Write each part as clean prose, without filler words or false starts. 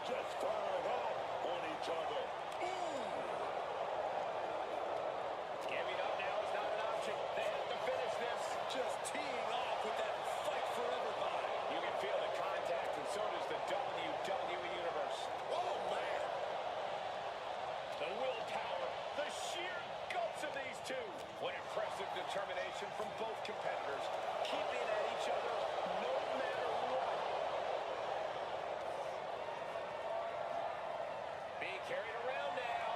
just fired up on each other. Giving up now is not an option. They have to finish this. Just teeing off with that fight forever vibe. You can feel the contact, and so does the WWE Universe. Oh, man. The willpower, the sheer guts of these two. What impressive determination from both competitors, keeping at each other no matter what. Being carried around now.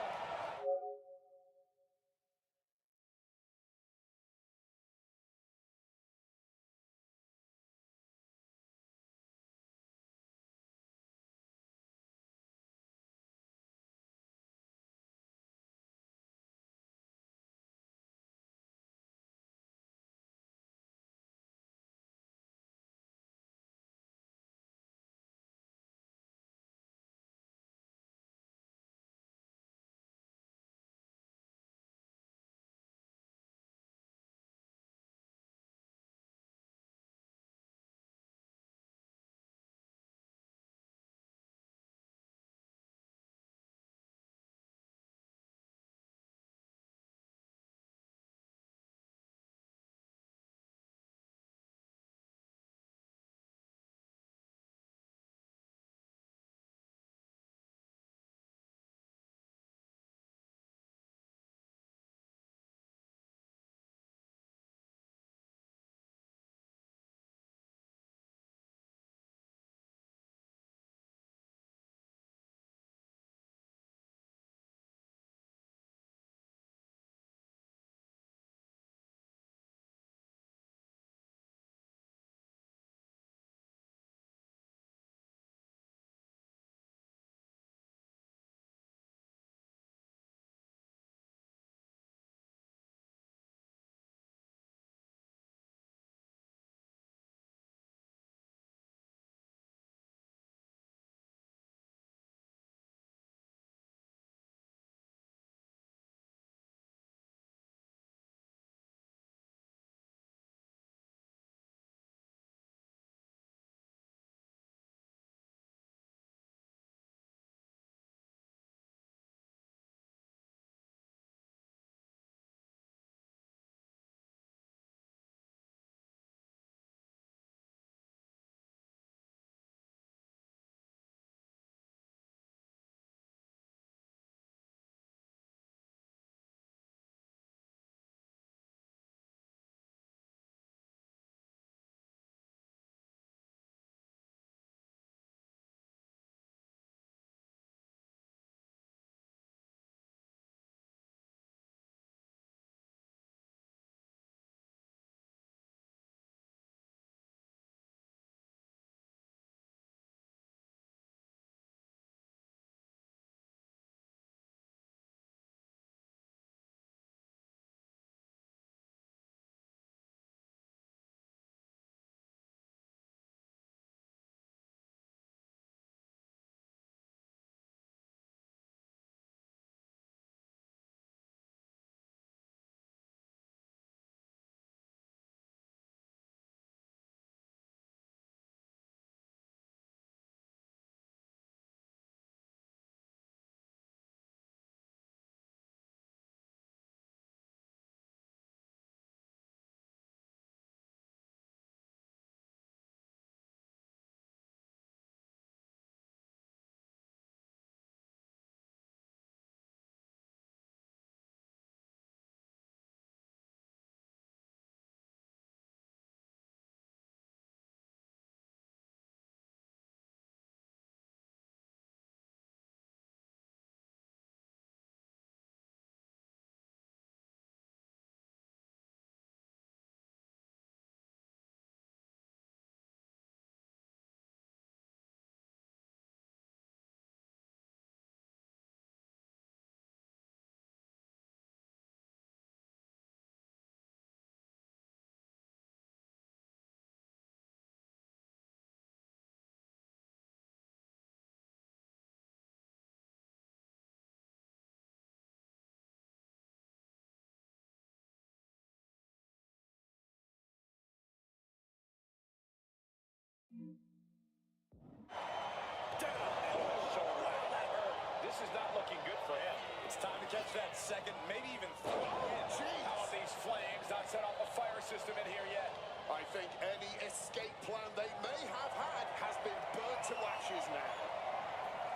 is not looking good for him. It's time to catch that second, maybe even third win. How about these flames not set off a fire system in here yet? I think any escape plan they may have had has been burnt to ashes now.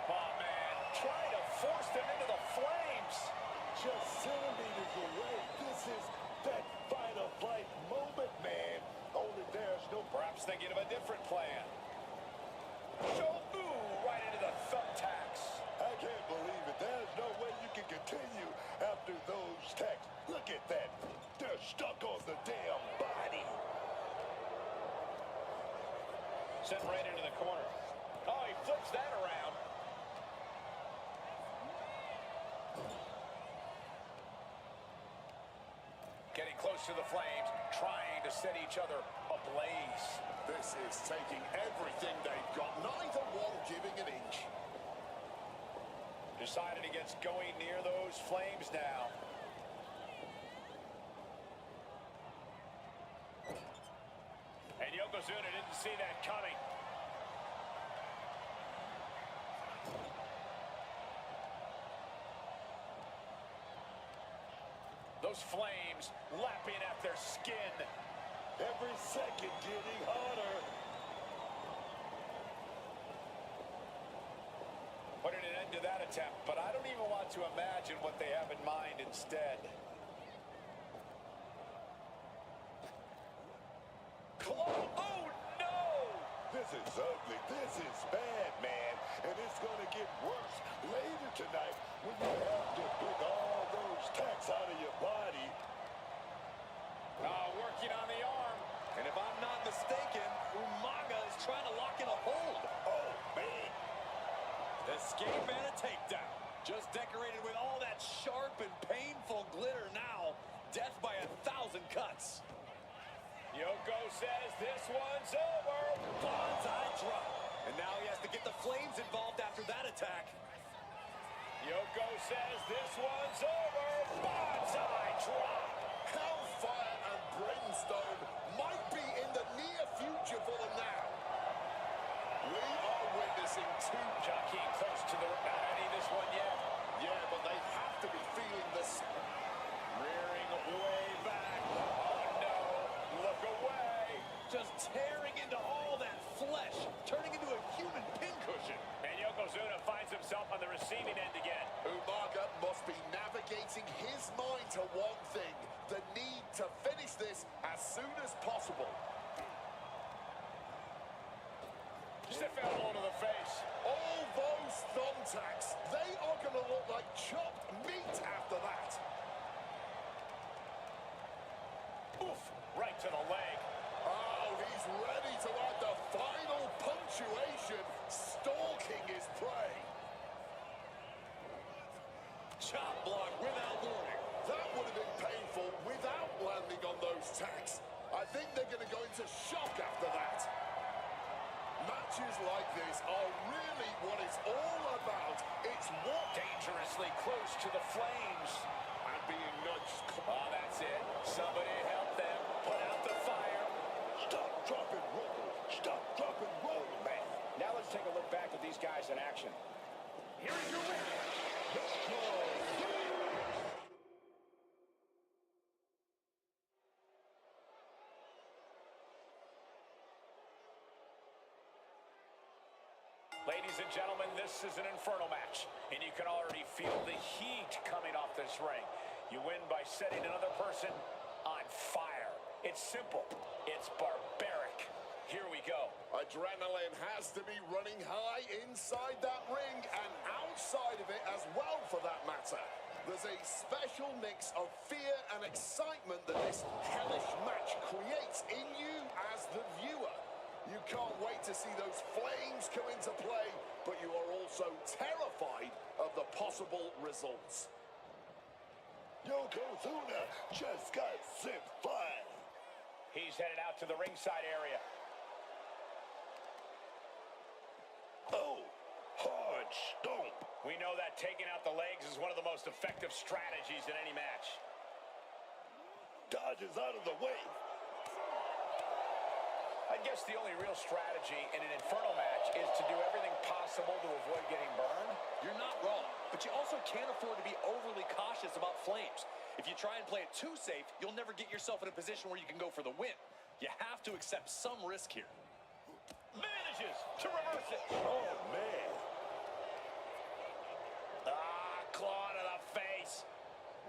Oh, man, trying to force them into the flames. Just centimeters away. This is that fight-or-flight moment, man. Only there's no... Perhaps thinking of a different plan. Ooh, right into the thumbtacks. I can't believe it. There's no way you can continue after those tacks. Look at that. They're stuck on the damn body. Sent right into the corner. Oh, he flips that around. Getting close to the flames, trying to set each other ablaze. This is taking everything they've got, neither one giving an inch. Decided against going near those flames now. And Yokozuna didn't see that coming. Those flames lapping at their skin. Every second getting hotter. Putting an end to that attempt, but I don't even want to imagine what they have in mind instead. Oh, no! This is ugly. This is bad, man. And it's going to get worse later tonight when you have to pick all those tacks out of your body. Working on the arm. And if I'm not mistaken, Umaga is trying to lock in a hold. Oh, man. Escape and a takedown. Just decorated with all that sharp and painful glitter now. Death by 1,000 cuts. Yoko says this one's over. Bonsai drop. And now he has to get the flames involved after that attack. Yoko says this one's over. Bonsai drop. Hellfire and brimstone might be in the near future for them now. We are witnessing two... Jockeying close to the... Not ending this one yet. Yeah, but they have to be feeling this. Rearing way back. Oh, no. Look away. Just tearing into all that flesh, turning into a human pincushion. And Yokozuna finds himself on the receiving end again. Umaga must be navigating his mind to one thing, the need to finish this as soon as possible. Stiff elbow to the face. All those thumbtacks, they are going to look like chopped meat after that. Oof, right to the leg. Oh, he's ready to add the final punctuation, stalking his prey. Chop block without warning. That would have been painful without landing on those tacks. I think they're going to go into shock after that. Matches like this are really what it's all about. It's what... Dangerously close to the flames. And being nudged. Oh, that's it. Somebody help them. Put out the fire. Stop, drop, and roll. Stop, drop, and roll, man. Now let's take a look back at these guys in action. Here is your winner. Ladies and gentlemen, this is an inferno match, and you can already feel the heat coming off this ring. You win by setting another person on fire. It's simple. It's barbaric. Here we go. Adrenaline has to be running high inside that ring and outside of it as well, for that matter. There's a special mix of fear and excitement that this hellish match creates in you as the viewer. You can't wait to see those flames come into play, but you are also terrified of the possible results. Yokozuna just got sent flying. He's headed out to the ringside area. Oh, hard stomp. We know that taking out the legs is one of the most effective strategies in any match. Dodges out of the way. I guess the only real strategy in an Inferno match is to do everything possible to avoid getting burned. You're not wrong, but you also can't afford to be overly cautious about flames. If you try and play it too safe, you'll never get yourself in a position where you can go for the win. You have to accept some risk here. Manages to reverse it. Oh, man. Claw to the face.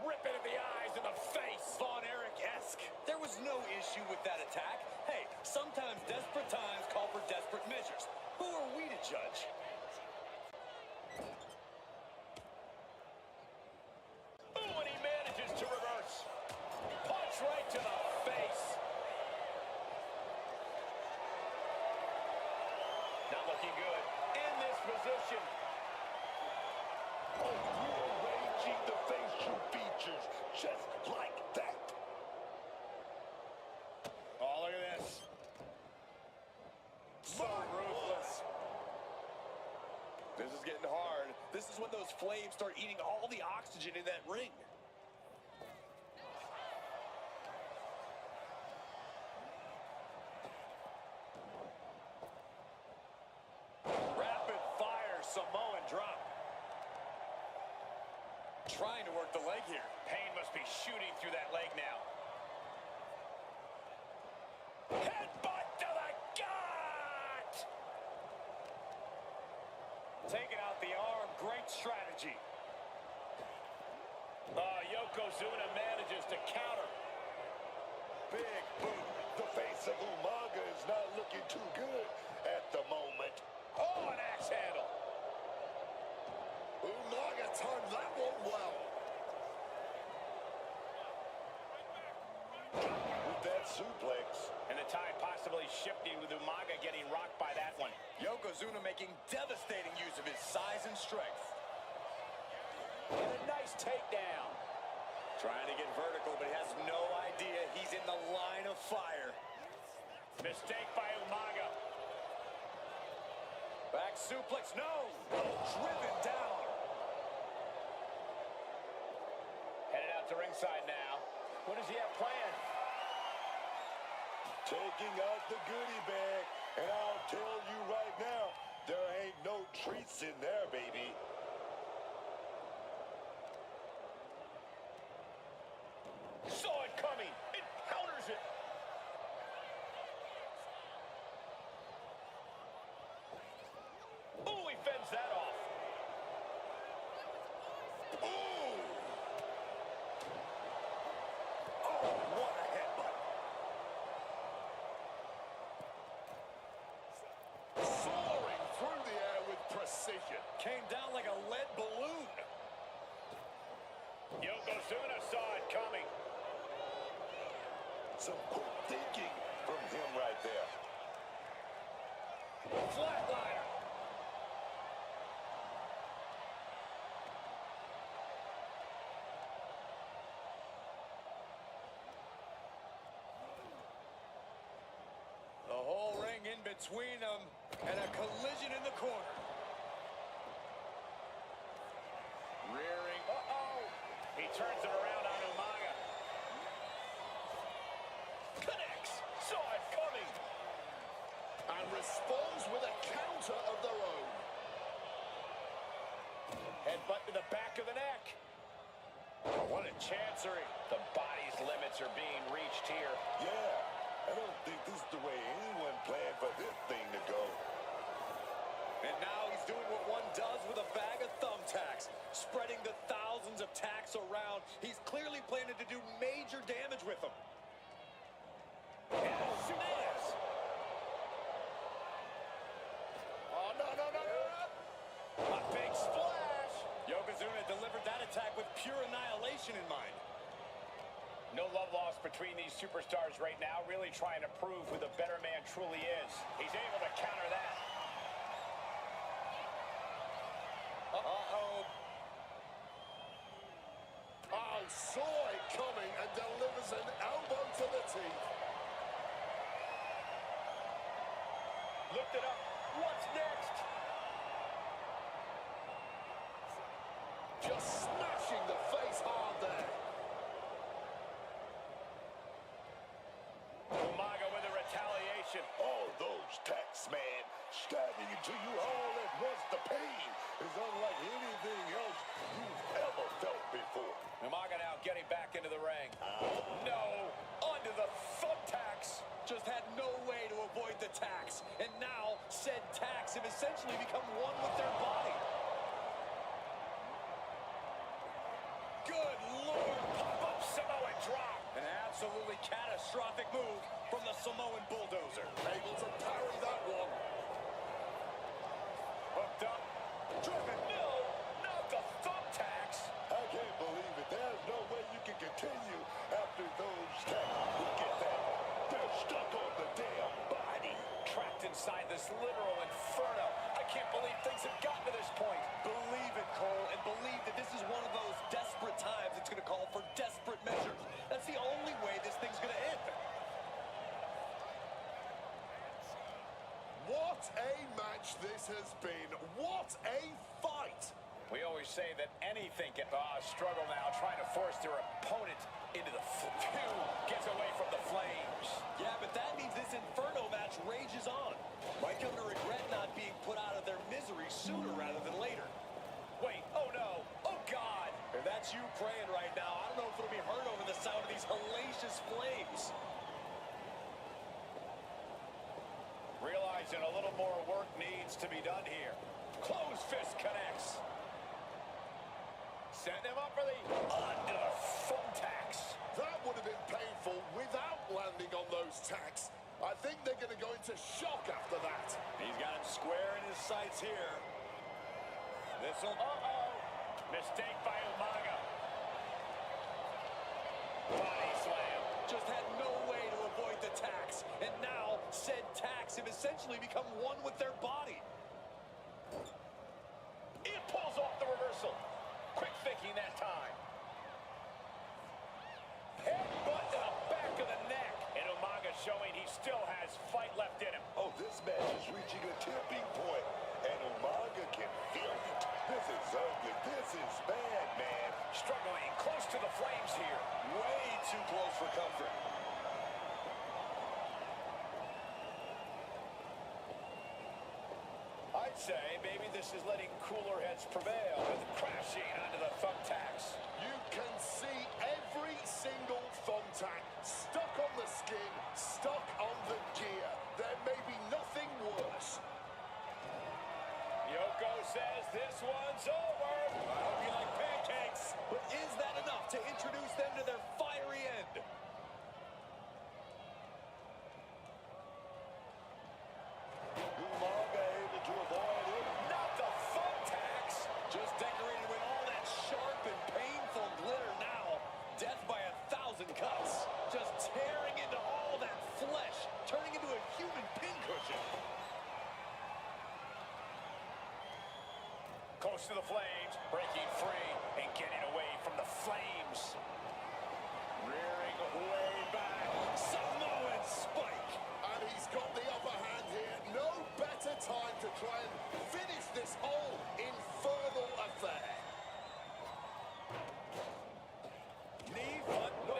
Rip it in the eyes and the face. Von Erich-esque. There was no issue with that attack. Hey, sometimes desperate times call for desperate measures. Who are we to judge? Ooh, and he manages to reverse. Punch right to the face. Not looking good in this position. Oh, rearranging the facial features just like that. Oh, look at this. So ruthless. This is getting hard. This is when those flames start eating all the oxygen in that ring. Rapid fire Samoan drop. Trying to work the leg here. Pain must be shooting through that leg now. Headbutt to the gut! Taking out the arm, great strategy. Yokozuna manages to counter. Big boot. The face of Umaga is not looking too good at the moment. Oh, an axe handle. Umaga timed that one well. With that suplex. And the tide possibly shifting with Umaga getting rocked by that one. Yokozuna making devastating use of his size and strength. And a nice takedown. Trying to get vertical, but he has no idea he's in the line of fire. Mistake by Umaga. Back suplex, no! Driven down. Headed out to ringside now. What does he have planned? Taking out the goodie bag. And I'll tell you right now, there ain't no treats in there, baby. Saw it coming. It counters it. Ooh, he fends that off. Ooh! Oh, what a headbutt. Soaring through the air with precision. Came down like a lead balloon. Yokozuna saw it coming. Some quick thinking from him right there. Flatliner. The whole ring in between them, and a collision in the corner. Rearing. Uh-oh. He turns it around on Umaga. Connects. Saw it coming. And responds with a counter of their own. Headbutt to the back of the neck. What a chancery. The body's limits are being reached here. Yeah, I don't think this is the way anyone planned for this thing to go. And now he's doing what one does with a bag of thumbtacks, spreading the thousands of tacks around. He's clearly planning to do major damage with them. And a suplex. Oh, no, no, no, no. A big splash. Yokozuna delivered that attack with pure annihilation in mind. No love lost between these superstars right now, really trying to prove who the better man truly is. He's able to counter that. Uh-oh. Oh, saw it coming and delivers an elbow to the teeth. Lift it up. What's next? Just smashing the face hard there. Umaga with a retaliation. Oh, just had no way to avoid the tax. And now, said tax have essentially become one with their body. Good Lord. Pop-up Samoan drop. An absolutely catastrophic move from the Samoan bulldozer. Able to parry that one. Hooked up. Driven. No, not the thumbtacks. I can't believe it. There's no way you can continue after those tackles. Look at that. They're stuck on the damn body. Trapped inside this literal inferno. I can't believe things have gotten to this point. Believe it, Cole, and believe that this is one of those desperate times it's going to call for desperate measures. That's the only way this thing's going to end. What a match this has been. What a fight. We always say that anything can struggle now, trying to force their opponent into the gets away from the flames. Yeah, but that means this Inferno match rages on. Might come to regret not being put out of their misery sooner rather than later. Wait, oh no, oh God. If that's you praying right now, I don't know if it'll be heard over the sound of these hellacious flames. Realizing a little more work needs to be done here. Close fist connects. Setting him up for the under the thumbtacks. That would have been painful without landing on those tacks. I think they're going to go into shock after that. He's got him square in his sights here. This'll... Mistake by Umaga. Body slam. Just had no way to avoid the tax. And now, said tax have essentially become one with their body. It pulls off the reversal. Quick thinking that time. Headbutt to the back of the neck. And Umaga showing he still has fight left in him. Oh, this match is reaching a tipping point, and Umaga can feel it. This is ugly. This is bad, man. Struggling close to the flames here. Way too close for comfort. I'd say maybe this is letting cooler heads prevail with crashing onto the thumbtacks. You can see every single thumbtack stuck on the skin, stuck on the gear. There may be nothing worse. Yoko says this one's over. I hope you like pancakes. But is that enough to introduce them to their fiery end? Umaga able to avoid it. Not the thumbtacks. Just decorated with all that sharp and painful glitter now. Death by 1,000 cuts. Just tearing into all that flesh, turning into a human pincushion. Close to the flames, breaking free and getting away from the flames. Rearing way back. Samoan spike. And he's got the upper hand here. No better time to try and finish this whole infernal affair. Knee, but no.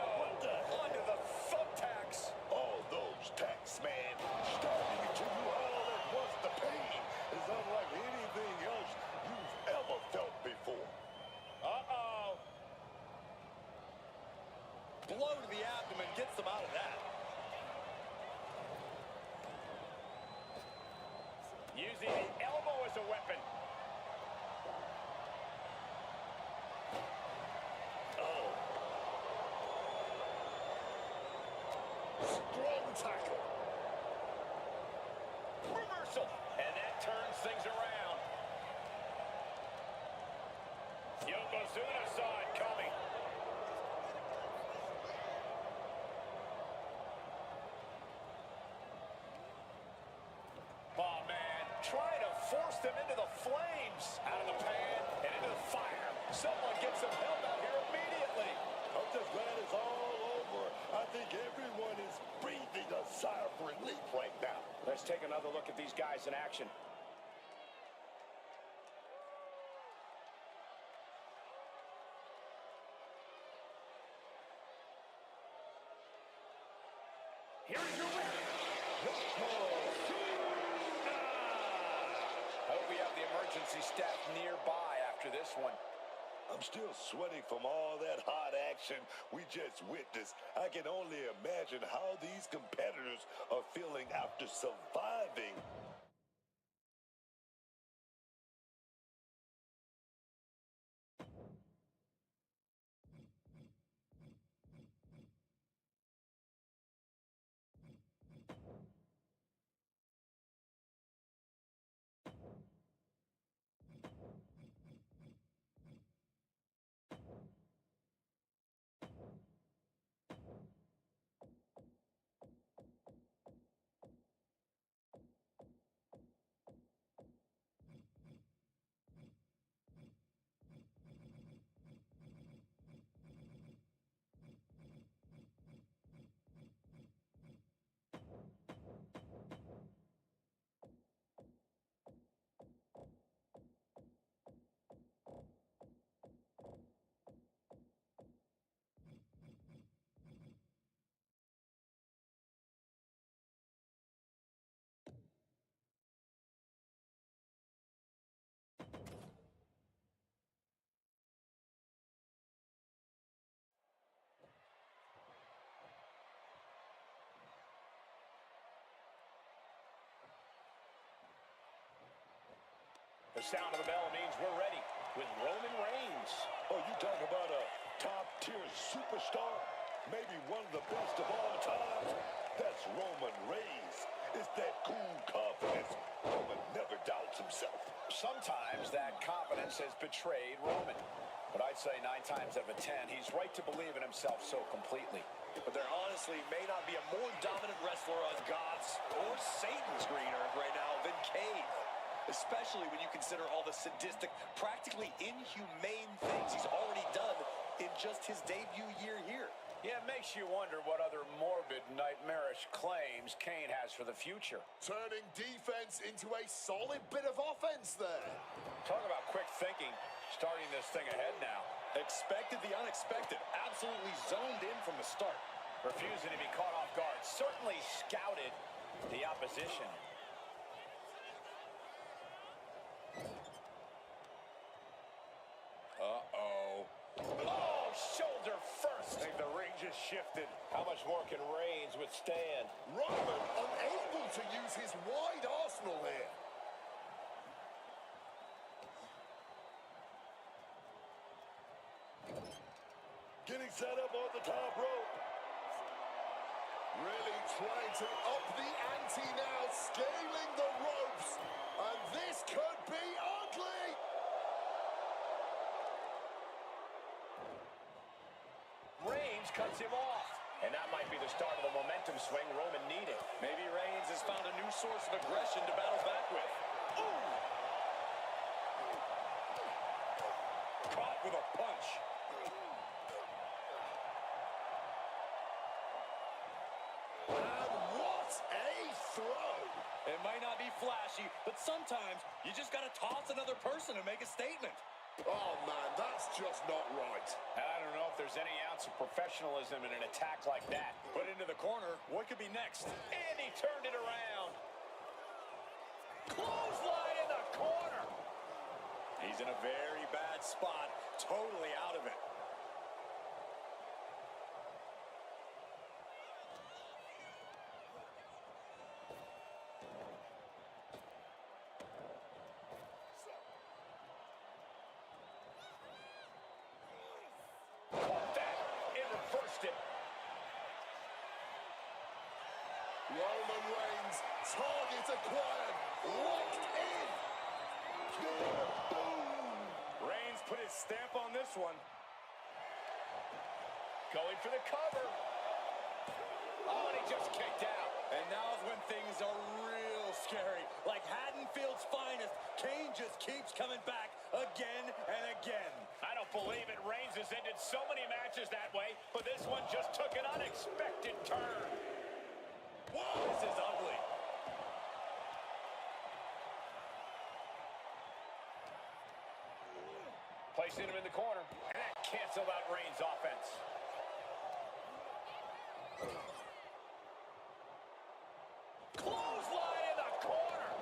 Onto the thumbtacks. All those tacks, man. Starting to give you all at once. The pain is unlike anything else you've ever felt before. Uh-oh. Blow to the abdomen gets them out of that. Using the elbow as a weapon. Oh. Strong tackle. Reversal. And that turns things around. Yokozuna saw it coming. Oh, man. Trying to force them into the flames. Out of the pan and into the fire. Someone gets them held out here immediately. I'm just glad it's all over. I think everyone is breathing a sigh of relief right now. Let's take another look at these guys in action. Here's your winner, Yokozuna. I hope we have the emergency staff nearby after this one. I'm still sweating from all that hot action we just witnessed. I can only imagine how these competitors are feeling after surviving. The sound of the bell means we're ready with Roman Reigns. Oh, you talk about a top-tier superstar? Maybe one of the best of all time? That's Roman Reigns. It's that cool confidence. Roman never doubts himself. Sometimes that confidence has betrayed Roman. But I'd say 9 times out of 10, he's right to believe in himself so completely. But there honestly may not be a more dominant wrestler on God's or Satan's green earth right now than Kane. Especially when you consider all the sadistic, practically inhumane things he's already done in just his debut year here. Yeah, it makes you wonder what other morbid, nightmarish claims Kane has for the future. Turning defense into a solid bit of offense there. Talk about quick thinking, starting this thing ahead now. Expected the unexpected, absolutely zoned in from the start. Refusing to be caught off guard, certainly scouted the opposition. Shoulder first. I think the ring just shifted. How much more can Reigns withstand? Roman unable to use his wide arsenal here. Getting set up on the top rope. Really trying to up the ante now, scaling the ropes. And this could be ugly. Reigns cuts him off. And that might be the start of the momentum swing Roman needed. Maybe Reigns has found a new source of aggression to battle back with. Ooh! Caught with a punch. And what a throw. It might not be flashy, but sometimes you just got to toss another person and make a statement. Oh, man, that's just not right. I don't know if there's any ounce of professionalism in an attack like that. Put into the corner, what could be next? And he turned it around. Clothesline in the corner. He's in a very bad spot, totally out of it. Roman Reigns, target acquired, locked in. Reigns put his stamp on this one. Going for the cover. Oh, and he just kicked out. And now's when things are real scary. Like Haddonfield's finest, Kane just keeps coming back again and again. I don't believe it. Reigns has ended so many matches that way, but this one just took an unexpected turn. Whoa, this is ugly. Placing him in the corner, and that canceled out Reigns' offense. Clothesline in the corner.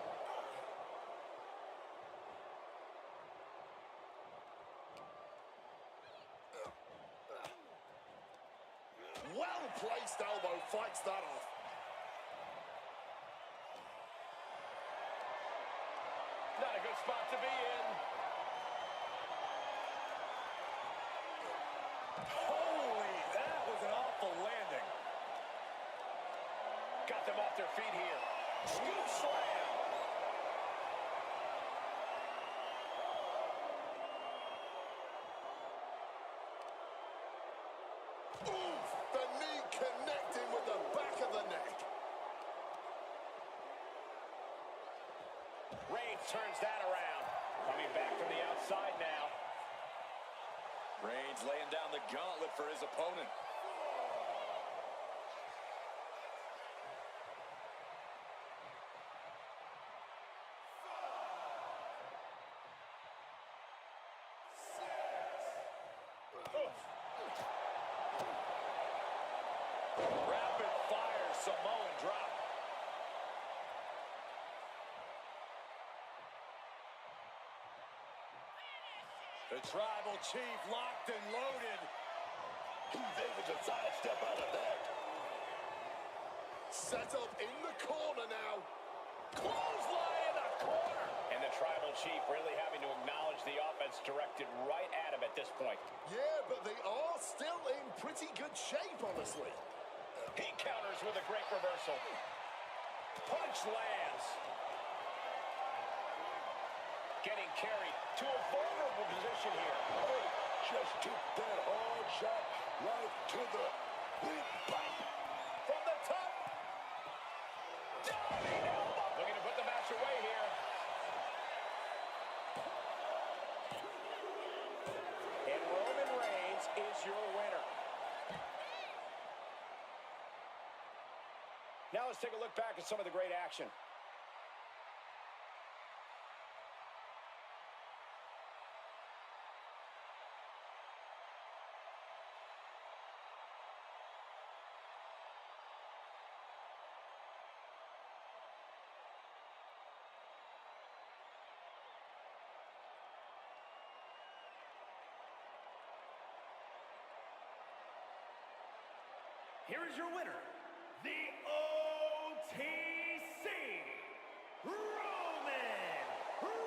placed elbow fights that off. Not a good spot to be in. Holy, that was an awful landing. Got them off their feet here. Scoop slam. Oof! The knee connecting with the back of the neck. Reigns turns that around. Coming back from the outside now. Reigns laying down the gauntlet for his opponent. Rapid fire Samoan drop. The tribal chief locked and loaded. He's able to sidestep out of that. Set up in the corner now. Clothesline in the corner. And the tribal chief really having to acknowledge the offense directed right at him at this point. Yeah, but they are still in pretty good shape, honestly. He counters with a great reversal. Punch lands. Getting carried to a vulnerable position here. Oh, just took that hard shot right to the big bite. From the top. Diving elbow. Looking to put the match away here. And Roman Reigns is your winner. Now let's take a look back at some of the great action. Here is your winner, the OTC, Roman Reigns!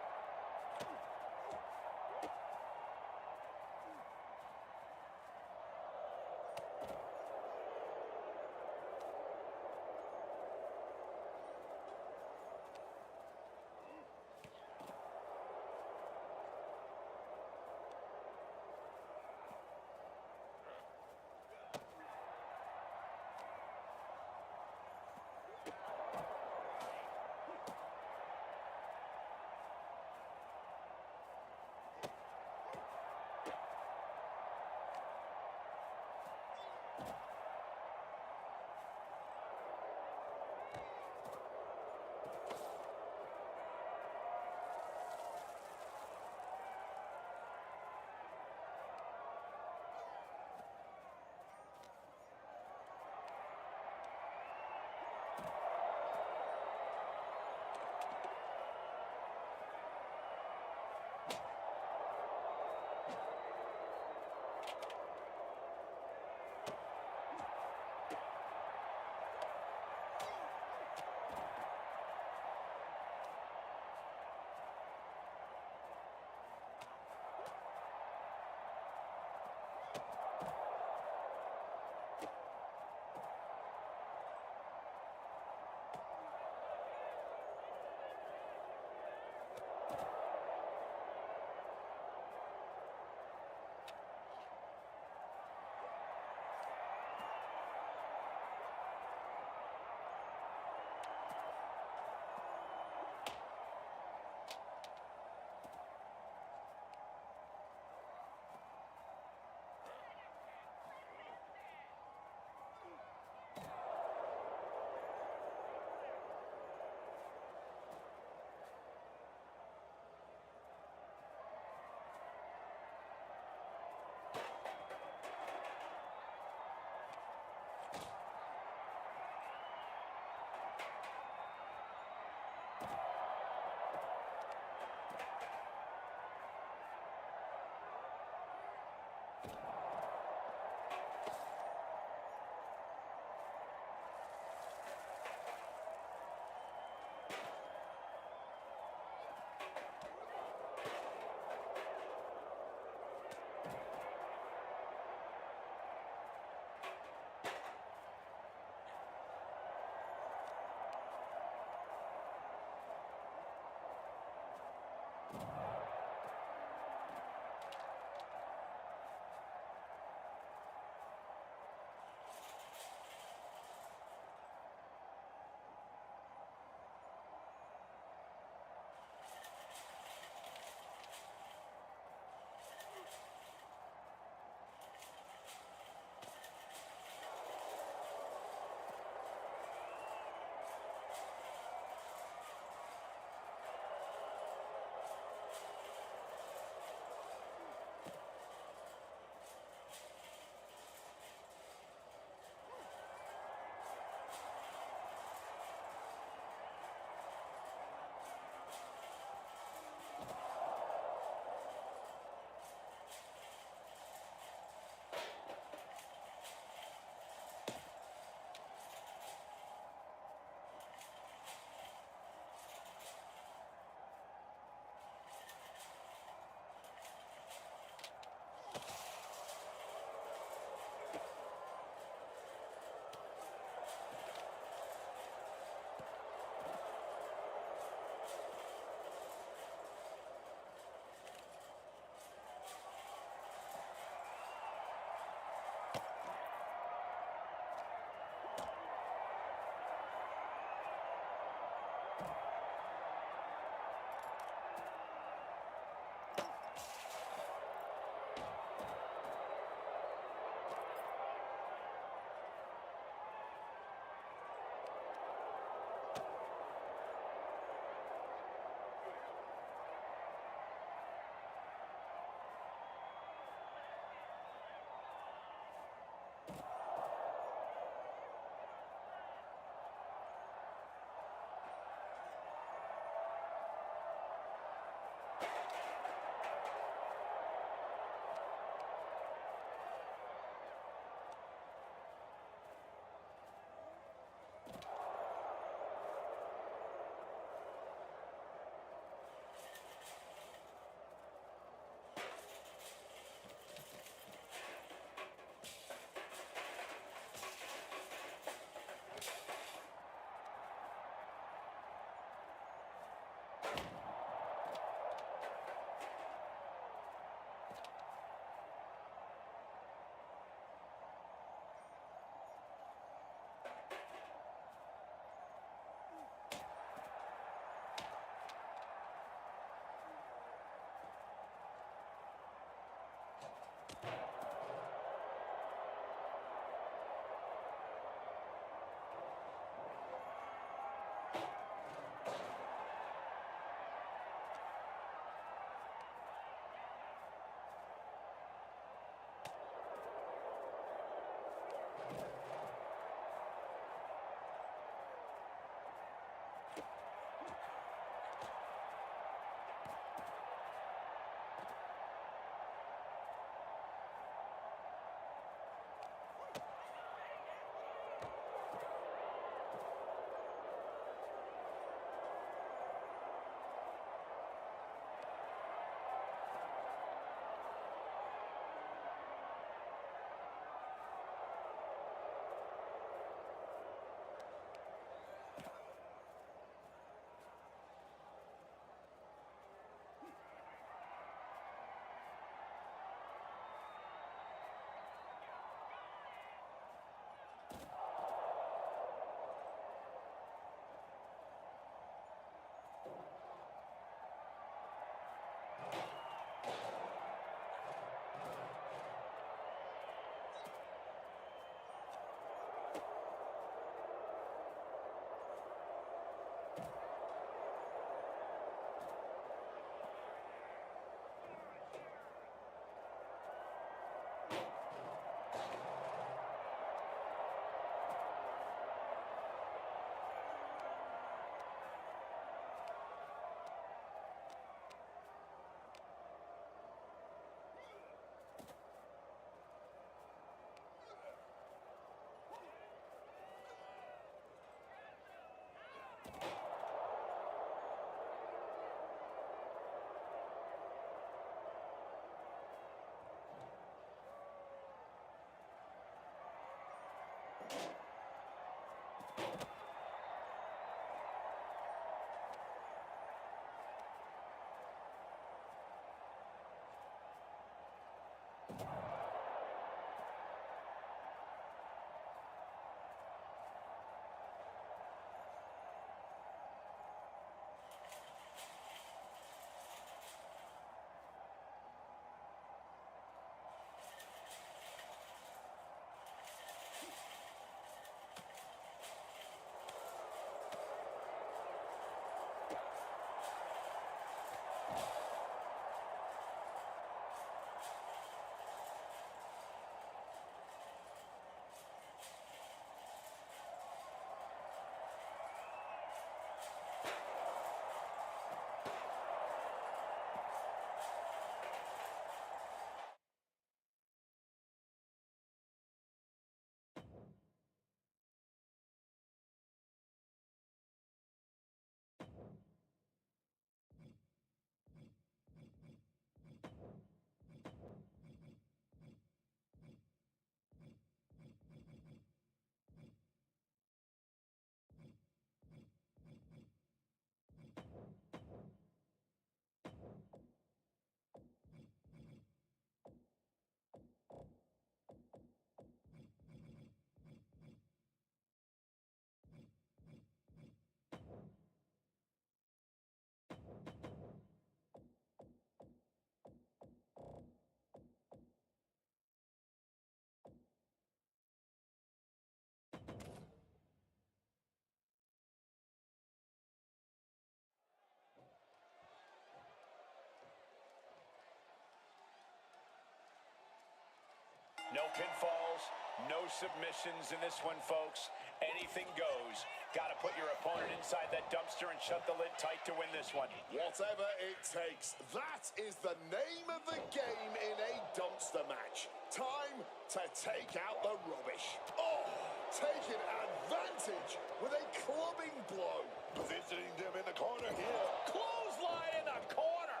No pinfalls, no submissions in this one, folks. Anything goes. Got to put your opponent inside that dumpster and shut the lid tight to win this one. Whatever it takes, that is the name of the game in a dumpster match. Time to take out the rubbish. Oh, taking advantage with a clubbing blow. Positioning them in the corner here. Clothesline in the corner.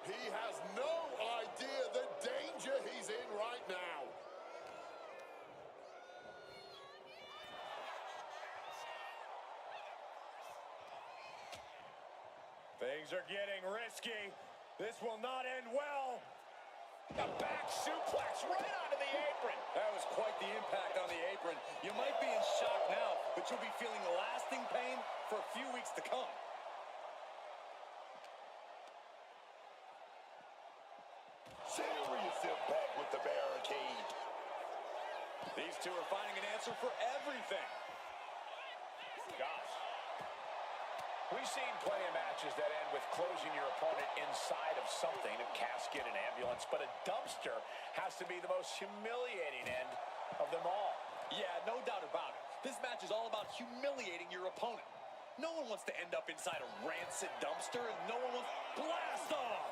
He has no idea the danger he's in right now. Things are getting risky. This will not end well. A back suplex right onto the apron. That was quite the impact on the apron. You might be in shock now, but you'll be feeling lasting pain for a few weeks to come. Serious impact with the barricade. These two are finding an answer for everything. Gosh. We've seen plenty of matches that end with closing your opponent inside of something, a casket, an ambulance, but a dumpster has to be the most humiliating end of them all. Yeah, no doubt about it. This match is all about humiliating your opponent. No one wants to end up inside a rancid dumpster, and no one wants... Blast off!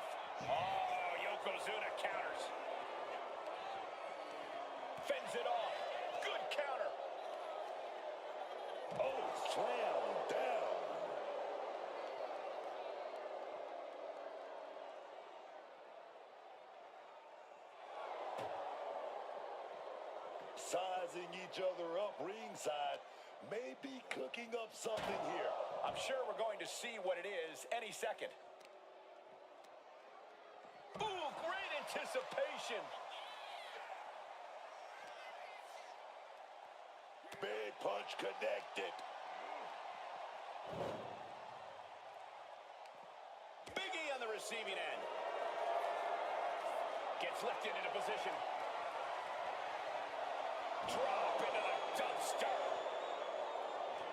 Oh, Yokozuna counters. Fends it off. Good counter. Oh, slam down. Sizing each other up ringside, maybe cooking up something here. I'm sure we're going to see what it is any second. Ooh, great anticipation. Big punch connected. Big E on the receiving end. Gets lifted into position. Drop into the dumpster.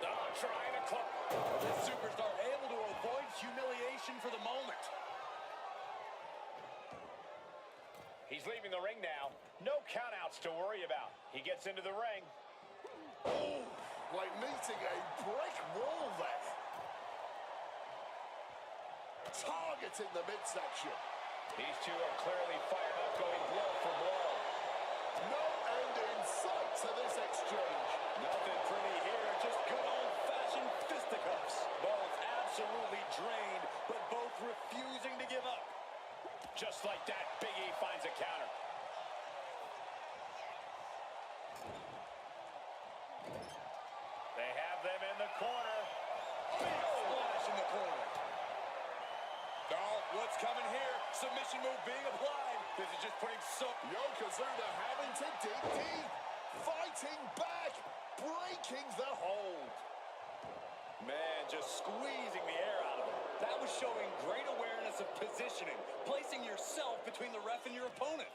Oh, trying to club. This superstar able to avoid humiliation for the moment. He's leaving the ring now. No countouts to worry about. He gets into the ring. Oh, like meeting a brick wall there. Targeting the midsection. These two are clearly fired up, going blow for blow. No end in sight to this exchange. Nothing pretty here, just good old-fashioned fisticuffs. Both absolutely drained, but both refusing to give up. Just like that, Big E finds a counter. him in the corner. Big splash in the corner. Oh, what's coming here? Submission move being applied. This is just putting Yokozuna having to dig deep. Fighting back. Breaking the hold. Man, just squeezing the air out of him. That was showing great awareness of positioning, placing yourself between the ref and your opponent.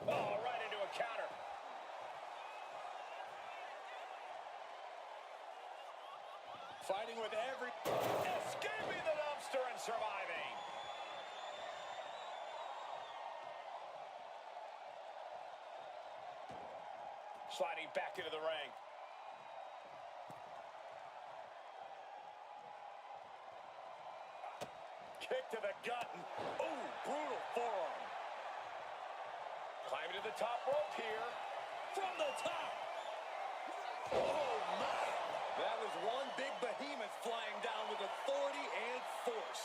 Oh, right into a counter. Fighting with every... Escaping the dumpster and surviving. Sliding back into the ring. Kick to the gut. Ooh, brutal forearm. Climbing to the top rope here. From the top. Oh, my. That was one big behemoth flying down with authority and force.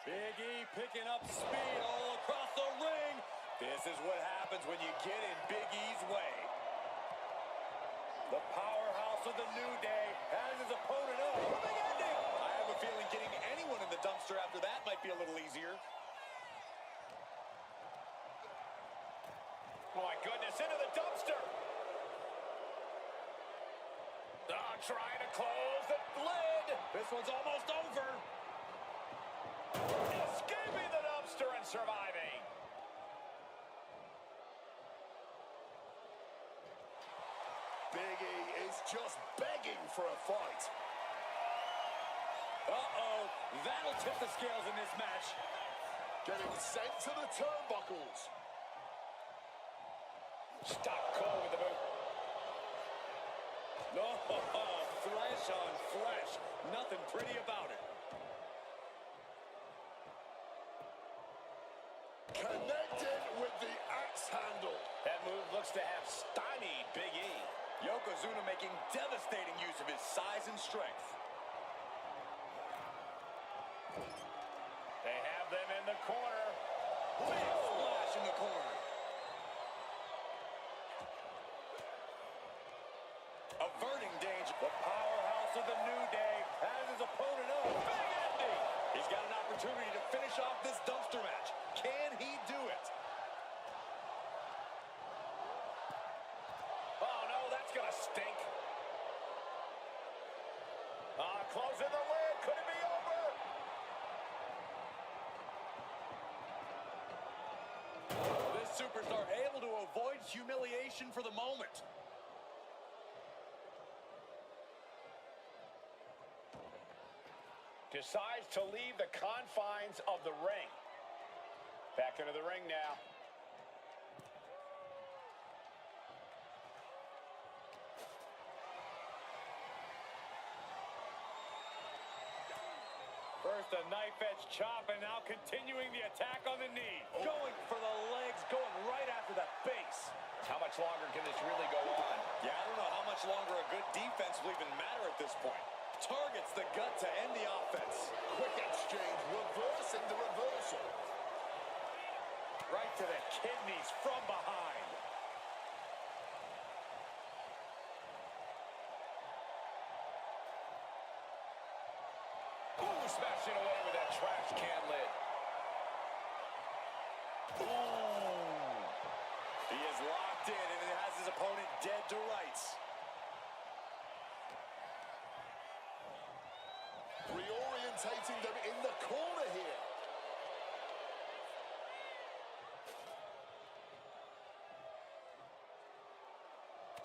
Big E picking up speed all across the ring. This is what happens when you get in Big E's way. The powerhouse of the New Day has his opponent up. Big ending. I have a feeling getting anyone in the dumpster after that might be a little easier. Oh, my goodness, into the dumpster. Oh, trying to close the lid. This one's almost over. Escaping the dumpster and surviving. Big E is just begging for a fight. Uh-oh, that'll tip the scales in this match. Getting sent to the turnbuckles. Stop cold with the boot. No, flesh on flesh. Nothing pretty about it. Connected with the axe handle. That move looks to have stymied Big E. Yokozuna making devastating use of his size and strength. They have them in the corner. Big splash in the corner. Averting danger. The powerhouse of the New Day has his opponent up. Big ending. He's got an opportunity to finish off this dumpster match. Can he do it? Oh, no, that's going to stink. Closing the lid. Could it be over? This superstar able to avoid humiliation for the moment. Decides to leave the confines of the ring. Back into the ring now. First a knife edge chop and now continuing the attack on the knee. Going for the legs, going right after the base. How much longer can this really go on? Yeah, I don't know how much longer a good defense will even matter at this point. Targets the gut to end the offense. Quick exchange, reversing the reversal. Right to the kidneys from behind. Ooh, smashing away with that trash can lid. Ooh. He is locked in and has his opponent dead to rights. Reorientating them in the corner here.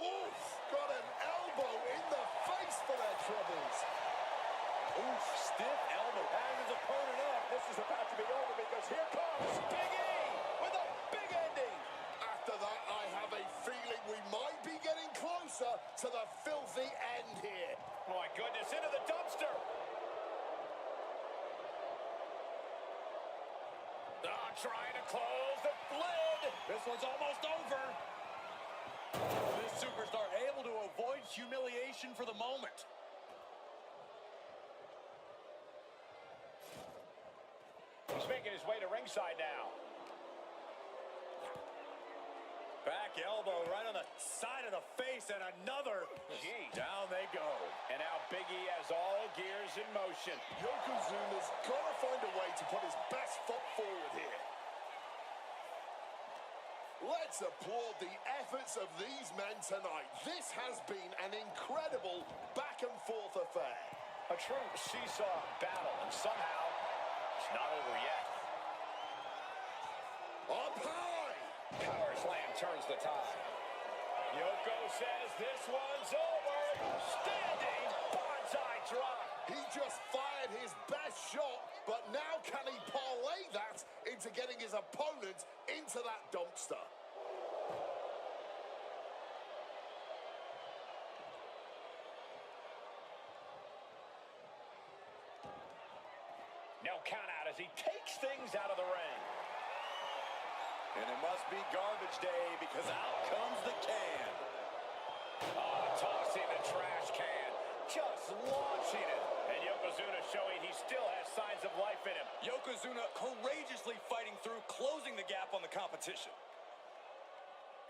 Oof, got an elbow in the face for their troubles. Oof, stiff elbow. Has his opponent up. This is about to be over because here comes Big E with a big ending. After that, I have a feeling we might be getting closer to the filthy end here. Oh, my goodness, into the dumpster. Trying to close the lid. This one's almost over. This superstar able to avoid humiliation for the moment. making his way to ringside now. Back elbow right on the side of the face, and another. Jeez. Down they go. And now Big E has all gears in motion. Yokozuna's got to find a way to put his best foot forward here. Let's applaud the efforts of these men tonight. This has been an incredible back-and-forth affair. A true seesaw battle, and somehow it's not over yet. Up high! Power slam turns the tide. Yoko says this one's over. Standing bonsai drop. He just fired his best shot, but now can he parlay that into getting his opponent into that dumpster? No count out as he takes things out of the ring. And it must be garbage day because out comes the can. Tossing the trash can. Just launching it. And Yokozuna showing he still has signs of life in him. Yokozuna courageously fighting through, closing the gap on the competition.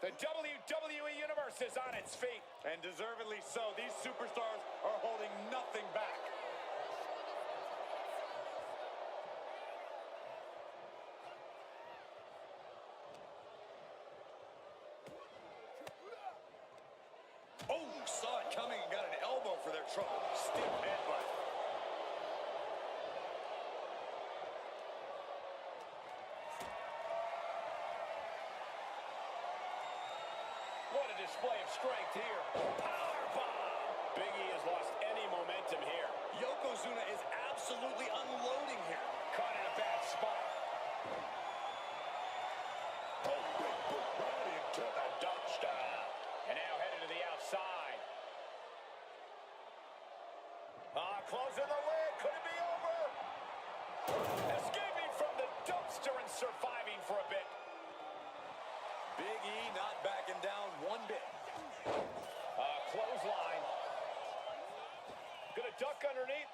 The WWE Universe is on its feet. And deservedly so. These superstars are holding nothing back. Oh, saw it coming and got an elbow for their trouble. Stiff headbutt. What a display of strength here. Powerbomb. Big E has lost any momentum here. Yokozuna is absolutely unloading here. Caught in a bad spot. Oh, big boot right into the dumpster. And now headed to the outside. Closing the lid. Could it be over? Escaping from the dumpster and surviving for a bit. Big E not backing down one bit. Clothesline. Gonna duck underneath.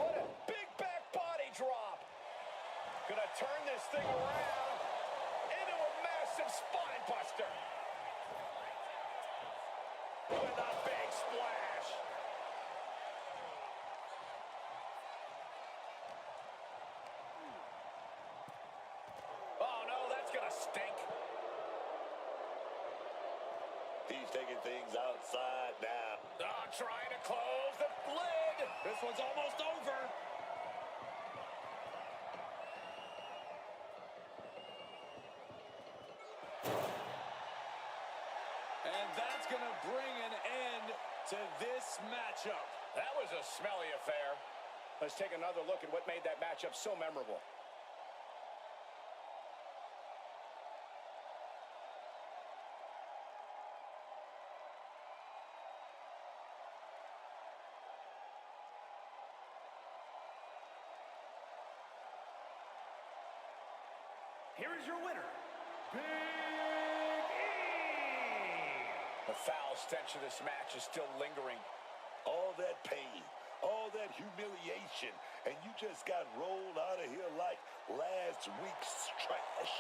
What a big back body drop. Gonna turn this thing around into a massive spine buster. With a big splash. Oh no, that's gonna stink. He's taking things outside now. Trying to close the lid. This one's almost over. And that's going to bring an end to this matchup. That was a smelly affair. Let's take another look at what made that matchup so memorable. Here is your winner, Big E! The foul stench of this match is still lingering. All that pain, all that humiliation, and you just got rolled out of here like last week's trash.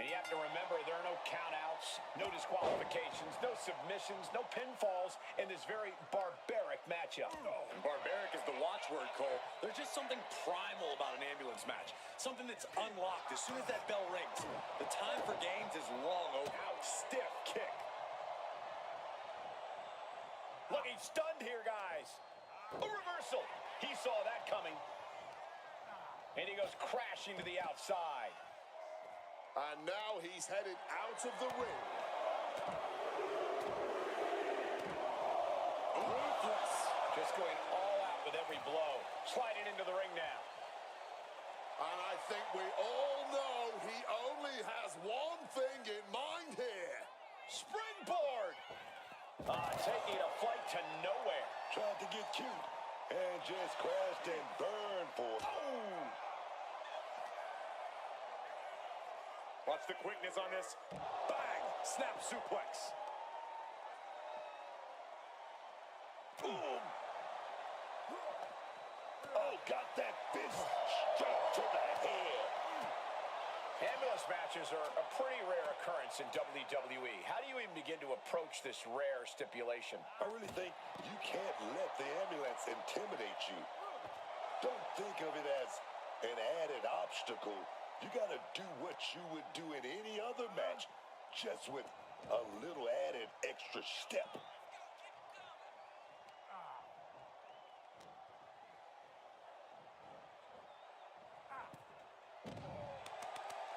And you have to remember, there are no countouts, no disqualifications, no submissions, no pinfalls in this very barbaric matchup. Oh, barbaric is the watchword, Cole. There's just something primal about an ambulance match. Something that's unlocked as soon as that bell rings. The time for games is long over. Ouch, stiff kick. Looking stunned here, guys. A reversal. He saw that coming. And he goes crashing to the outside. And now he's headed out of the ring. Ruthless. Just going all out with every blow. Sliding into the ring now. And I think we all know he only has one thing in mind here. Springboard. Taking a flight to nowhere. Tried to get cute and just crashed and burned for it. Oh. Watch the quickness on this. Bang! Snap suplex. Boom! Oh, got that fist straight to the head. Ambulance matches are a pretty rare occurrence in WWE. How do you even begin to approach this rare stipulation? I really think you can't let the ambulance intimidate you. Don't think of it as an added obstacle. You gotta do what you would do in any other match, just with a little added extra step.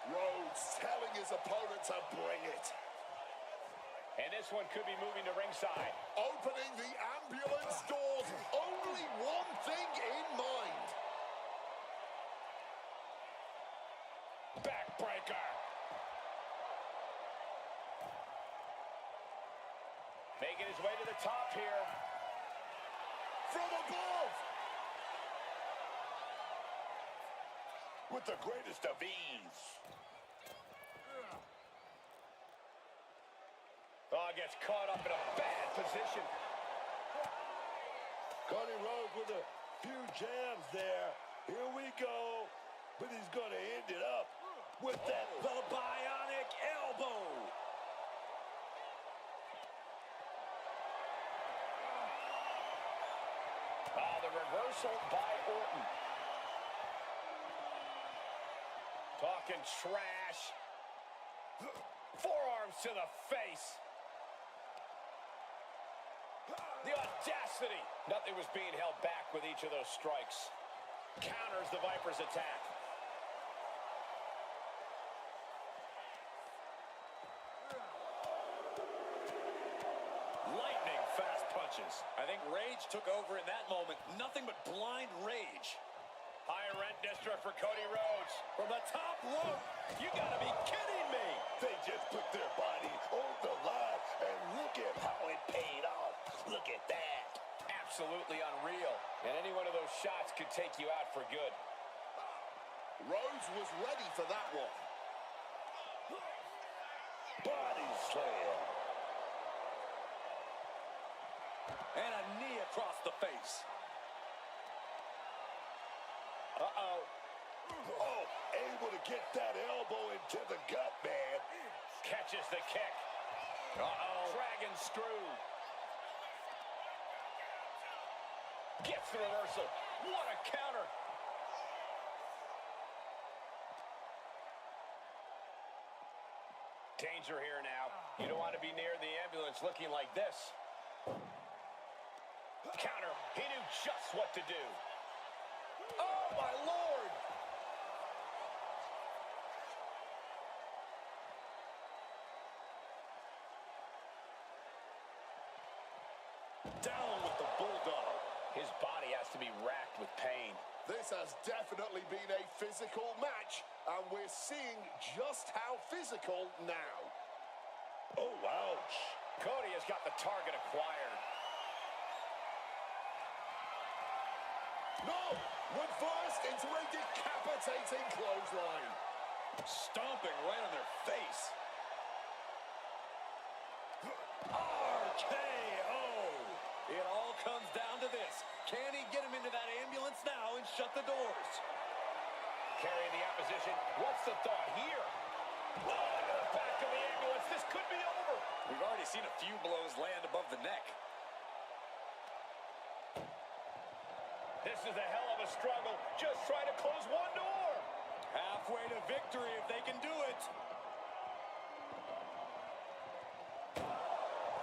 Rhodes telling his opponent to bring it. And this one could be moving to ringside. Opening the ambulance doors, only one thing in mind. Backbreaker. Making his way to the top here. From above. With the greatest of ease. Oh, gets caught up in a bad position. Cody Rhodes with a few jabs there. Here we go. But he's going to end it up with that The bionic elbow. The reversal by Orton. Talking trash. Forearms to the face. The audacity. Nothing was being held back with each of those strikes. Counters the Viper's attack. Lightning fast punches. I think rage took over in that moment. Nothing but blind rage. High rent district for Cody Rhodes. From the top rope. You gotta be kidding me. They just put their body on the line, and look at how it paid off. Look at that. Absolutely unreal. And any one of those shots could take you out for good. Rhodes was ready for that one. Body slam. And a knee across the face. Uh-oh. Oh, able to get that elbow into the gut, man. Catches the kick. Uh-oh. Dragon screw. Gets the reversal. What a counter. Danger here now. You don't want to be near the ambulance looking like this. Counter. He knew just what to do. Oh, my Lord. Down with the bulldog. His body has to be racked with pain. This has definitely been a physical match, and we're seeing just how physical now. Oh, ouch. Cody has got the target acquired. No! Reversed into a decapitating clothesline. Stomping right on their face. RKO. It all comes down to this. Can he get him into that ambulance now and shut the doors? Carrying the opposition. What's the thought here? Into the back of the ambulance. This could be over. We've already seen a few blows land above the neck. This is a hell of a struggle. Just trying to close one door. Halfway to victory if they can do it.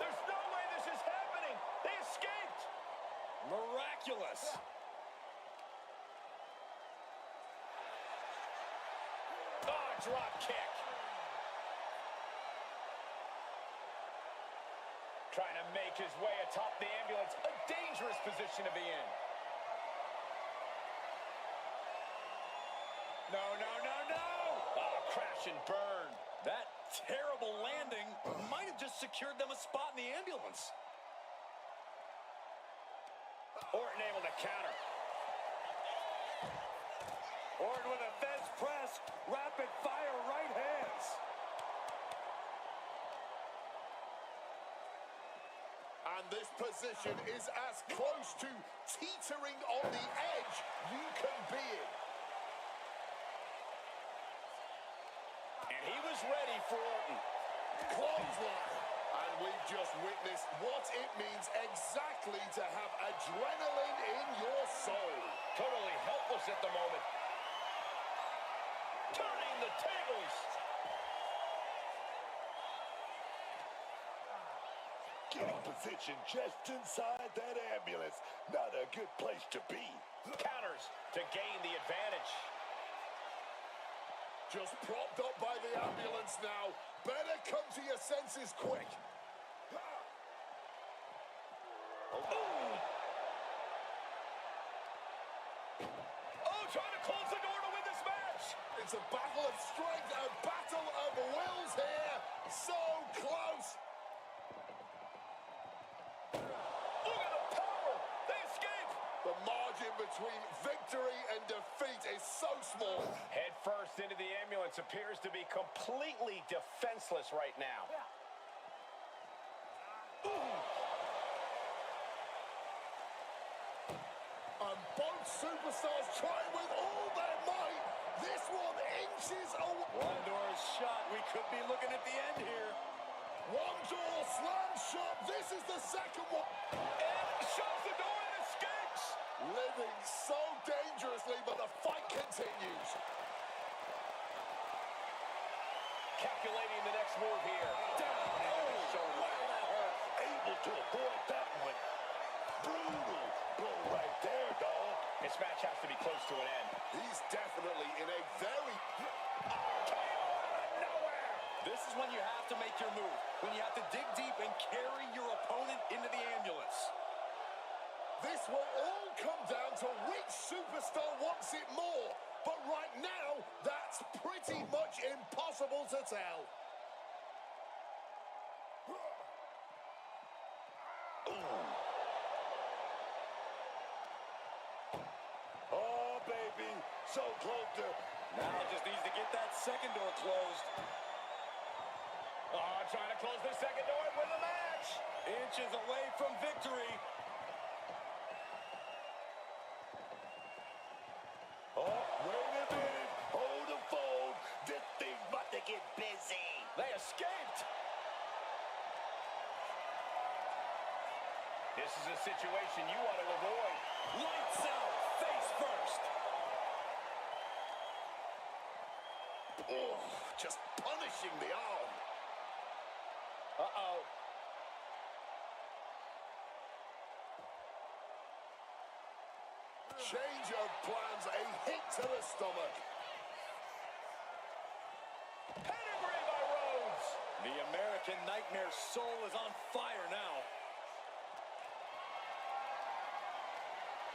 There's no way this is happening. They escaped. Miraculous. Oh, drop kick. Trying to make his way atop the ambulance. A dangerous position to be in. No, no, no, no! Oh, crash and burn. That terrible landing might have just secured them a spot in the ambulance. Orton able to counter. Orton with a fence press, rapid fire right hands. And this position is as close to teetering on the edge you can be in. And he was ready for Orton. Clothesline. And we've just witnessed what it means exactly to have adrenaline in your soul. Totally helpless at the moment. Turning the tables. Getting position just inside that ambulance. Not a good place to be. Counters to gain the advantage. Just propped up by the ambulance now. Better come to your senses quick. Oh, trying to close the door to win this match. It's a battle of strength, a battle of wills here. So close. Look at the power. They escape. The margin between victory and defeat is so small. Head first into the ambulance appears to be completely defenseless right now. And both superstars trying with all their might. This one inches away. One door is shut. We could be looking at the end here. One door slammed shut. This is the second one. And shuts the door and escapes. Living so dangerously, but the fight continues. Calculating the next move here. Down into the shoulder. Able to avoid that one. Brutal blow right there, dog. This match has to be close to an end. He's definitely in a very... Nowhere. This is when you have to make your move. When you have to dig deep and carry your opponent into the ambulance. This will all come down to which superstar wants it more. But right now, that's pretty much impossible to tell. Oh, baby. So close to... Now just needs to get that second door closed. Oh, trying to close the second door and win the match. Inches away from victory. Oh, wait a minute. Hold the phone. This thing's about to get busy. They escaped. This is a situation you want to avoid. Lights out, face first. Oh, just punishing the arm. Uh-oh. Change of plans, a hit to the stomach. Pedigree by Rhodes. The American Nightmare soul is on fire now.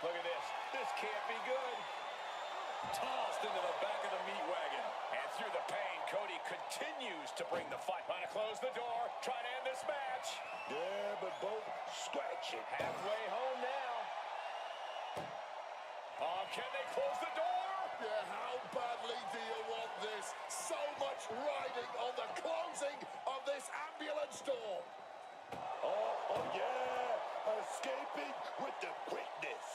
Look at this. This can't be good. Tossed into the back of the meat wagon. And through the pain, Cody continues to bring the fight. Trying to close the door, trying to end this match. Yeah, but both scratching. Halfway home now. Oh, can they close the door? Yeah, how badly do you want this? So much riding on the closing of this ambulance door. Oh, yeah. Escaping with the quickness.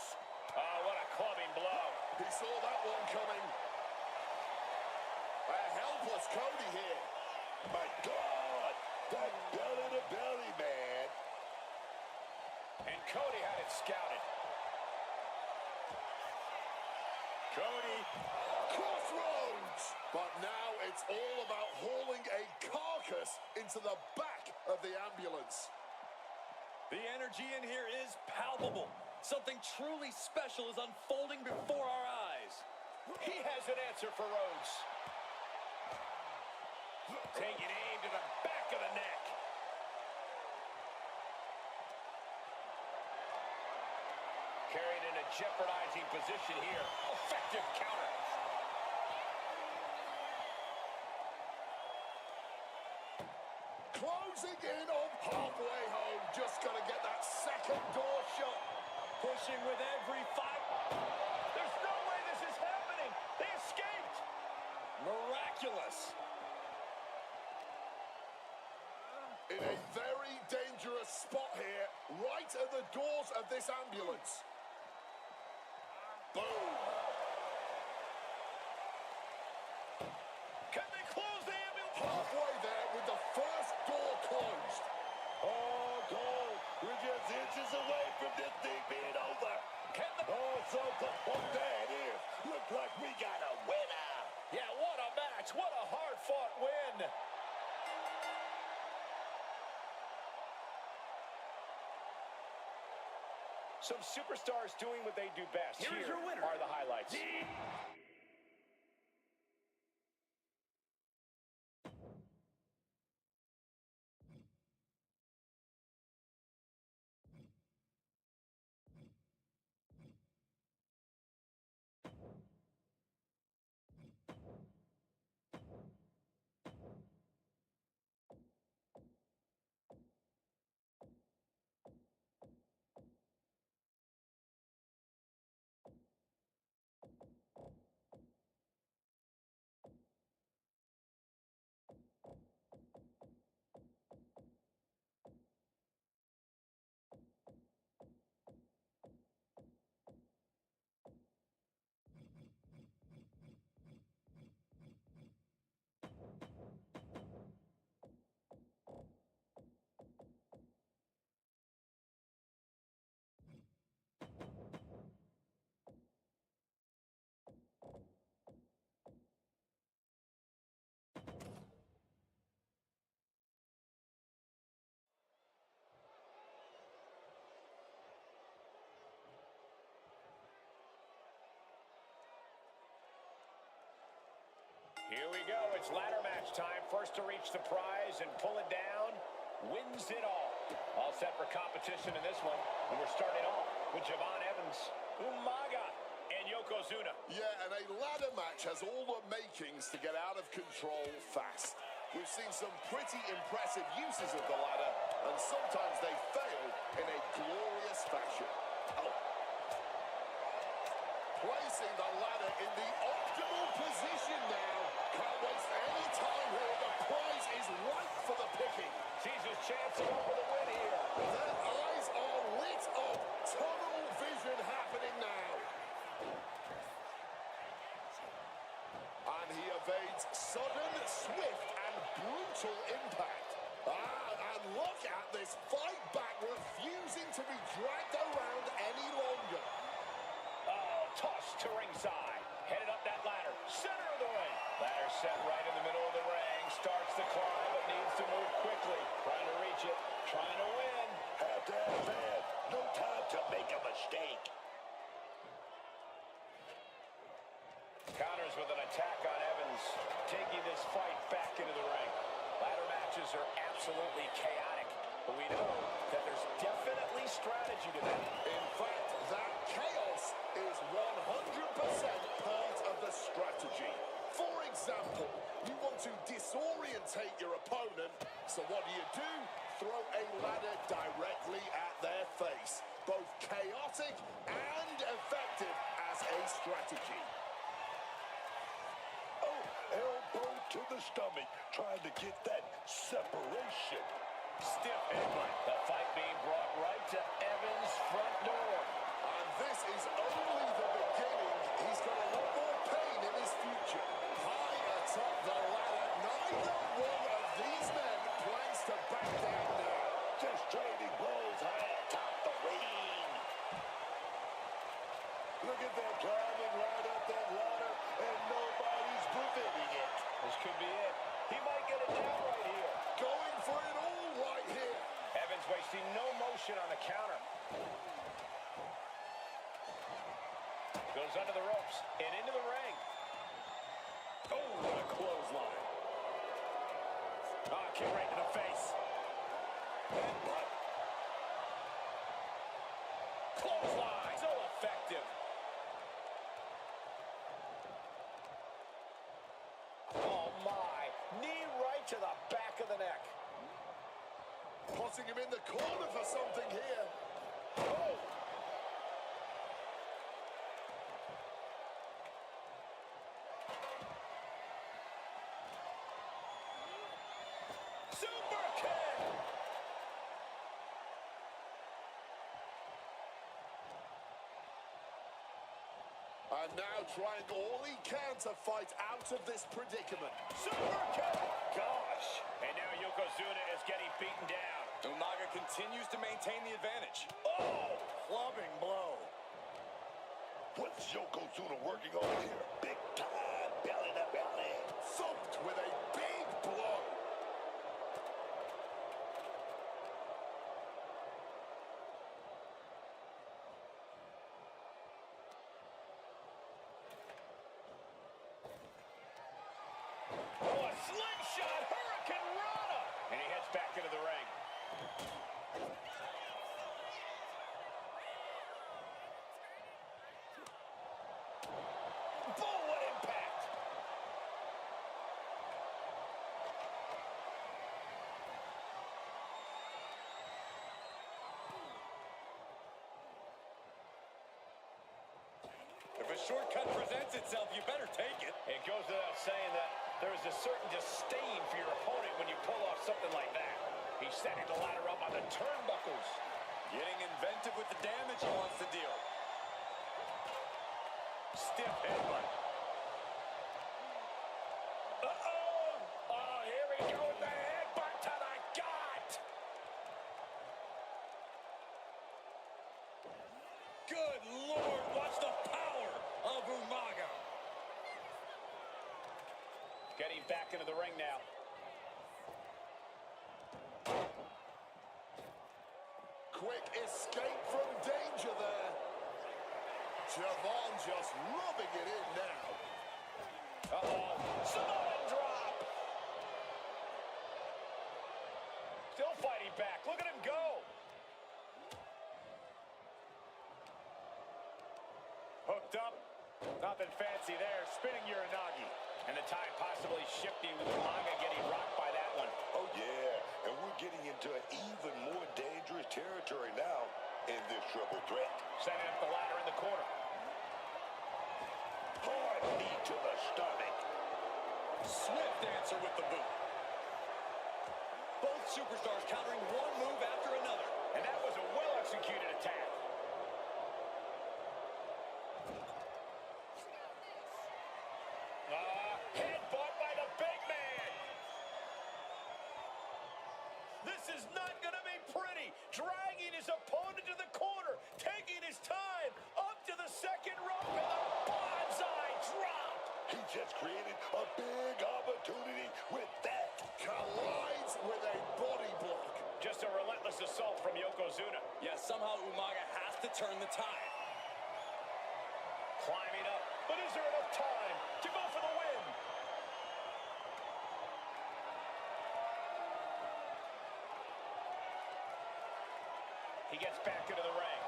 Oh, what a clubbing blow. He saw that one coming. A helpless Cody here. My God, that belly to belly, man. And Cody had it scouted. Cody. Crossroads! But now it's all about hauling a carcass into the back of the ambulance. The energy in here is palpable. Something truly special is unfolding before our eyes. He has an answer for Rhodes. Taking aim to the back of the neck. Carried in a jeopardizing position here. Effective counter. Closing in on halfway home. Just got to get that second door shut. Pushing with every fight. There's no way this is happening. They escaped. Miraculous. In a very dangerous spot here, right at the doors of this ambulance. Boom. Can they close the ambulance? Halfway there with the first door closed. Oh, goal. We're just inches away from this thing being over. Can the... Oh, so close. Oh, there it is. Looks like we got a winner. Yeah, what a match. What a hard-fought win. Some superstars doing what they do best. Here is Here your winner. are the highlights. Here we go. It's ladder match time. First to reach the prize and pull it down wins it all. All set for competition in this one. And we're starting off with Javon Evans, Umaga, and Yokozuna. Yeah, and a ladder match has all the makings to get out of control fast. We've seen some pretty impressive uses of the ladder, and sometimes they fail in a glorious fashion. Oh. Placing the ladder in the optimal position now. Can't waste any time here. The prize is ripe for the picking. Sees his chance to go for the win here. Their eyes are lit up. Tunnel vision happening now. And he evades sudden, swift, and brutal impact. And look at this fight back, refusing to be dragged around any longer. Oh, tossed to ringside. Headed up that ladder. Center of the ring. Ladder set right in the middle of the ring. Starts to climb, but needs to move quickly. Trying to reach it. Trying to win. Have to have man. No time to make a mistake. Counters with an attack on Evans. Taking this fight back into the ring. Ladder matches are absolutely chaotic. But we know that there's definitely strategy to them. In fact, that chaos is 100% part of the strategy. For example, you want to disorientate your opponent, so what do? Throw a ladder directly at their face. Both chaotic and effective as a strategy. Oh, elbow to the stomach, trying to get that separation. Stiff headbutt. The fight being brought right to Evans' front door. And this is only the beginning. He's got a lot more pain in his future. High atop the ladder, neither one of under the ropes and into the ring. Oh, what a clothesline. Oh, kick right to the face. Headbutt. Clothesline. So effective. Oh, my. Knee right to the back of the neck. Putting him in the corner for something here. Oh. Super kick. And now trying all he can to fight out of this predicament. Super kick. Gosh. And now Yokozuna is getting beaten down. Umaga continues to maintain the advantage. Oh, clubbing blow. What's Yokozuna working on here? Big time, belly to belly. Thumped with a big blow. Oh, a slingshot Hurricane Rana. And he heads back into the ring. Boom, what impact. If a shortcut presents itself, you better take it. It goes without saying that there is a certain disdain for your opponent when you pull off something like that. He's setting the ladder up on the turnbuckles. Getting inventive with the damage he wants to deal. Stiff headbutt. Uh-oh! Oh, here we go with the headbutt to the gut! Good Lord, watch the power of Umaga. Getting back into the ring now. Quick escape from danger there. Javon just rubbing it in now. Uh-oh. Samoan drop! Still fighting back. Look at him go. Hooked up. Nothing fancy there. Spinning Uranagi. And the tide possibly shifting with Umaga getting rocked by that one. Oh, yeah. And we're getting into an even more dangerous territory now in this triple threat. Setting up the ladder in the corner. Hard knee to the stomach. Swift answer with the boot. Both superstars countering one move after another. And that was a well-executed attack. Headbutt by the big man. This is not going to be pretty. Dragging his opponent to the corner. Taking his time. Up to the second rope. And a bonsai drop. He just created a big opportunity with that. Collides with a body block. Just a relentless assault from Yokozuna. Yeah, somehow Umaga has to turn the tide. Climbing up. But is there enough time to go for the win? He gets back into the ring.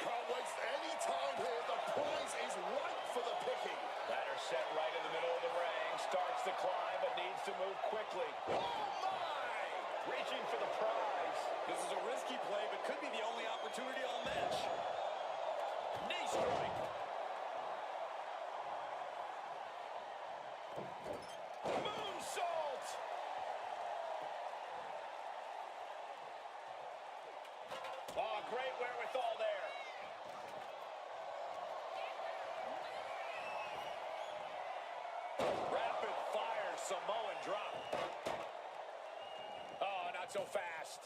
Can't waste any time here. The prize is ripe for the picking. Ladder set right in the middle of the ring. Starts to climb, but needs to move quickly. Oh, my! Reaching for the prize. This is a risky play, but could be the only opportunity all match. Knee strike. Moonsault. Oh, great wherewithal there. Rapid fire Samoan drop. Oh, not so fast.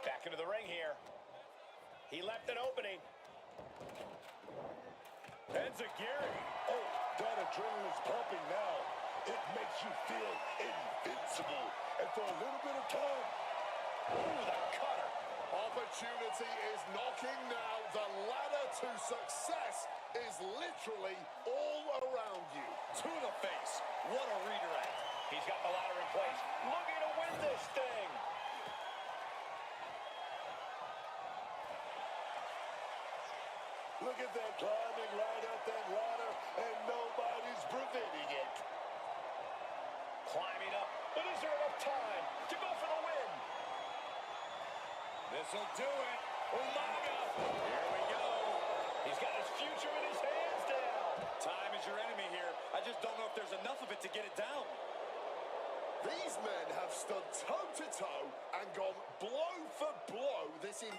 Back into the ring here. He left an opening. Enziguri. Oh, that adrenaline's pumping now. It makes you feel invincible. And for a little bit of time, Ooh, the cutter. opportunity is knocking now. The ladder to success is literally all around you. To the face. What a redirect. He's got the ladder in place, looking to win this thing. Look at that, climbing right up that ladder, and nobody's preventing it. Climbing up, but is there enough time to go for the win? This'll do it. Umaga. Here we go. He's got his future in his hands now. Time is your enemy here. I just don't know if there's enough of it to get it down. These men have stood toe-to-toe and gone blow for blow this in...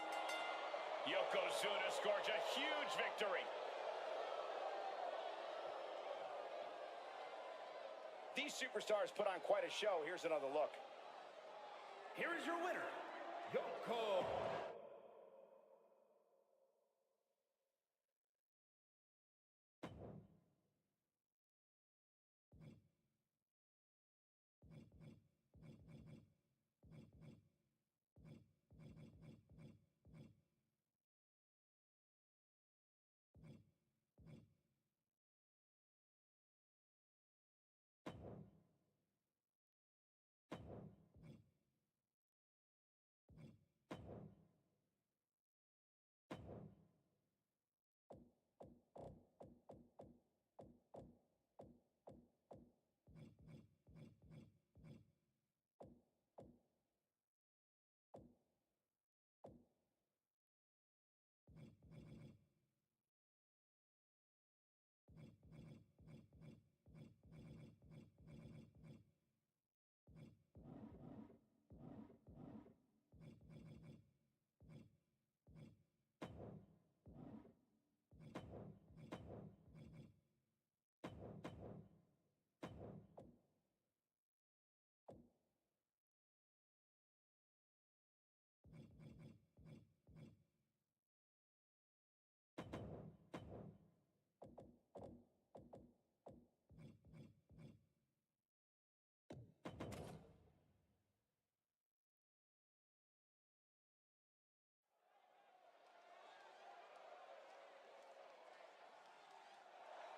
Yokozuna scores a huge victory. These superstars put on quite a show. Here's another look. Here is your winner, Yoko.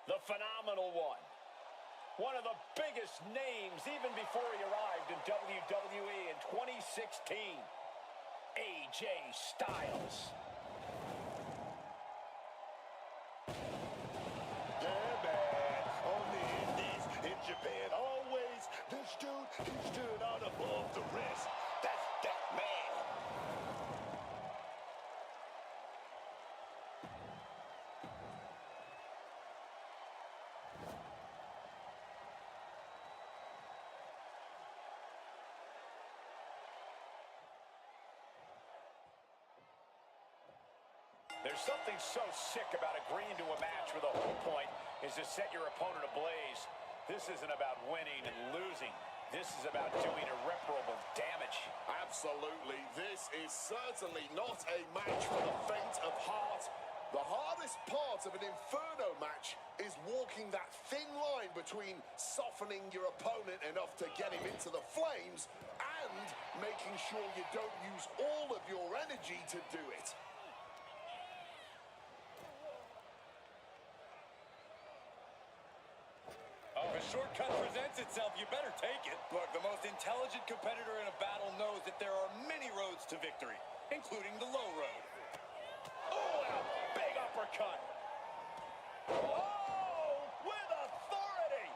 The phenomenal one. One of the biggest names even before he arrived in WWE in 2016. AJ Styles. Yeah, man. On the indies, in Japan, always. This dude, he stood out above the rest. That's that man. There's something so sick about agreeing to a match where the whole point is to set your opponent ablaze. This isn't about winning and losing. This is about doing irreparable damage. Absolutely. This is certainly not a match for the faint of heart. The hardest part of an Inferno match is walking that thin line between softening your opponent enough to get him into the flames and making sure you don't use all of your energy to do it. If a shortcut presents itself, you better take it. Look, the most intelligent competitor in a battle knows that there are many roads to victory, including the low road. Oh, and a big uppercut. Oh, with authority.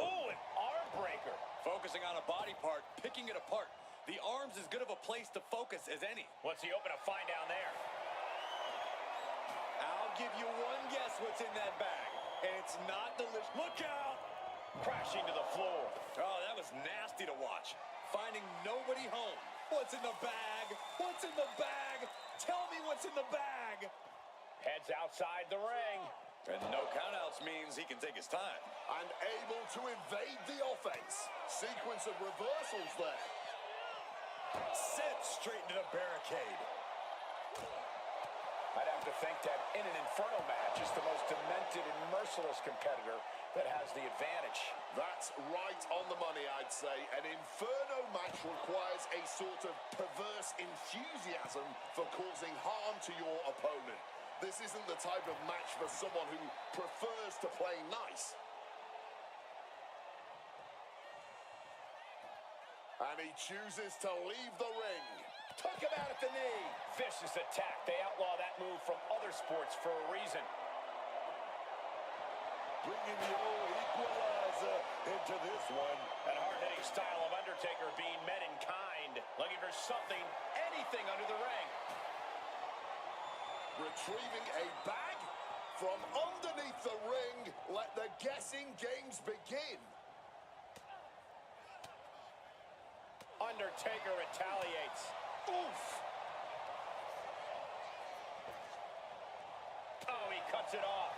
Oh, an arm breaker. Focusing on a body part, picking it apart. The arm's as good of a place to focus as any. What's he open to find down there? I'll give you one guess what's in that bag. And it's not delicious. Look out! Crashing to the floor. Oh, that was nasty to watch. Finding nobody home. What's in the bag? What's in the bag? Tell me what's in the bag. Heads outside the ring. And no countouts means he can take his time. And able to evade the offense. Sequence of reversals there. Sent straight into the barricade. I'd have to think that in an Inferno match, it's the most demented and merciless competitor that has the advantage. That's right on the money, I'd say. An Inferno match requires a sort of perverse enthusiasm for causing harm to your opponent. This isn't the type of match for someone who prefers to play nice. And he chooses to leave the ring. Took him out at the knee. Vicious attack. They outlaw that move from other sports for a reason. Bringing the old equalizer into this one. That hard-hitting style of Undertaker being met in kind. Looking for something, anything under the ring. Retrieving a bag from underneath the ring. Let the guessing games begin. Undertaker retaliates. Oof! Oh, he cuts it off.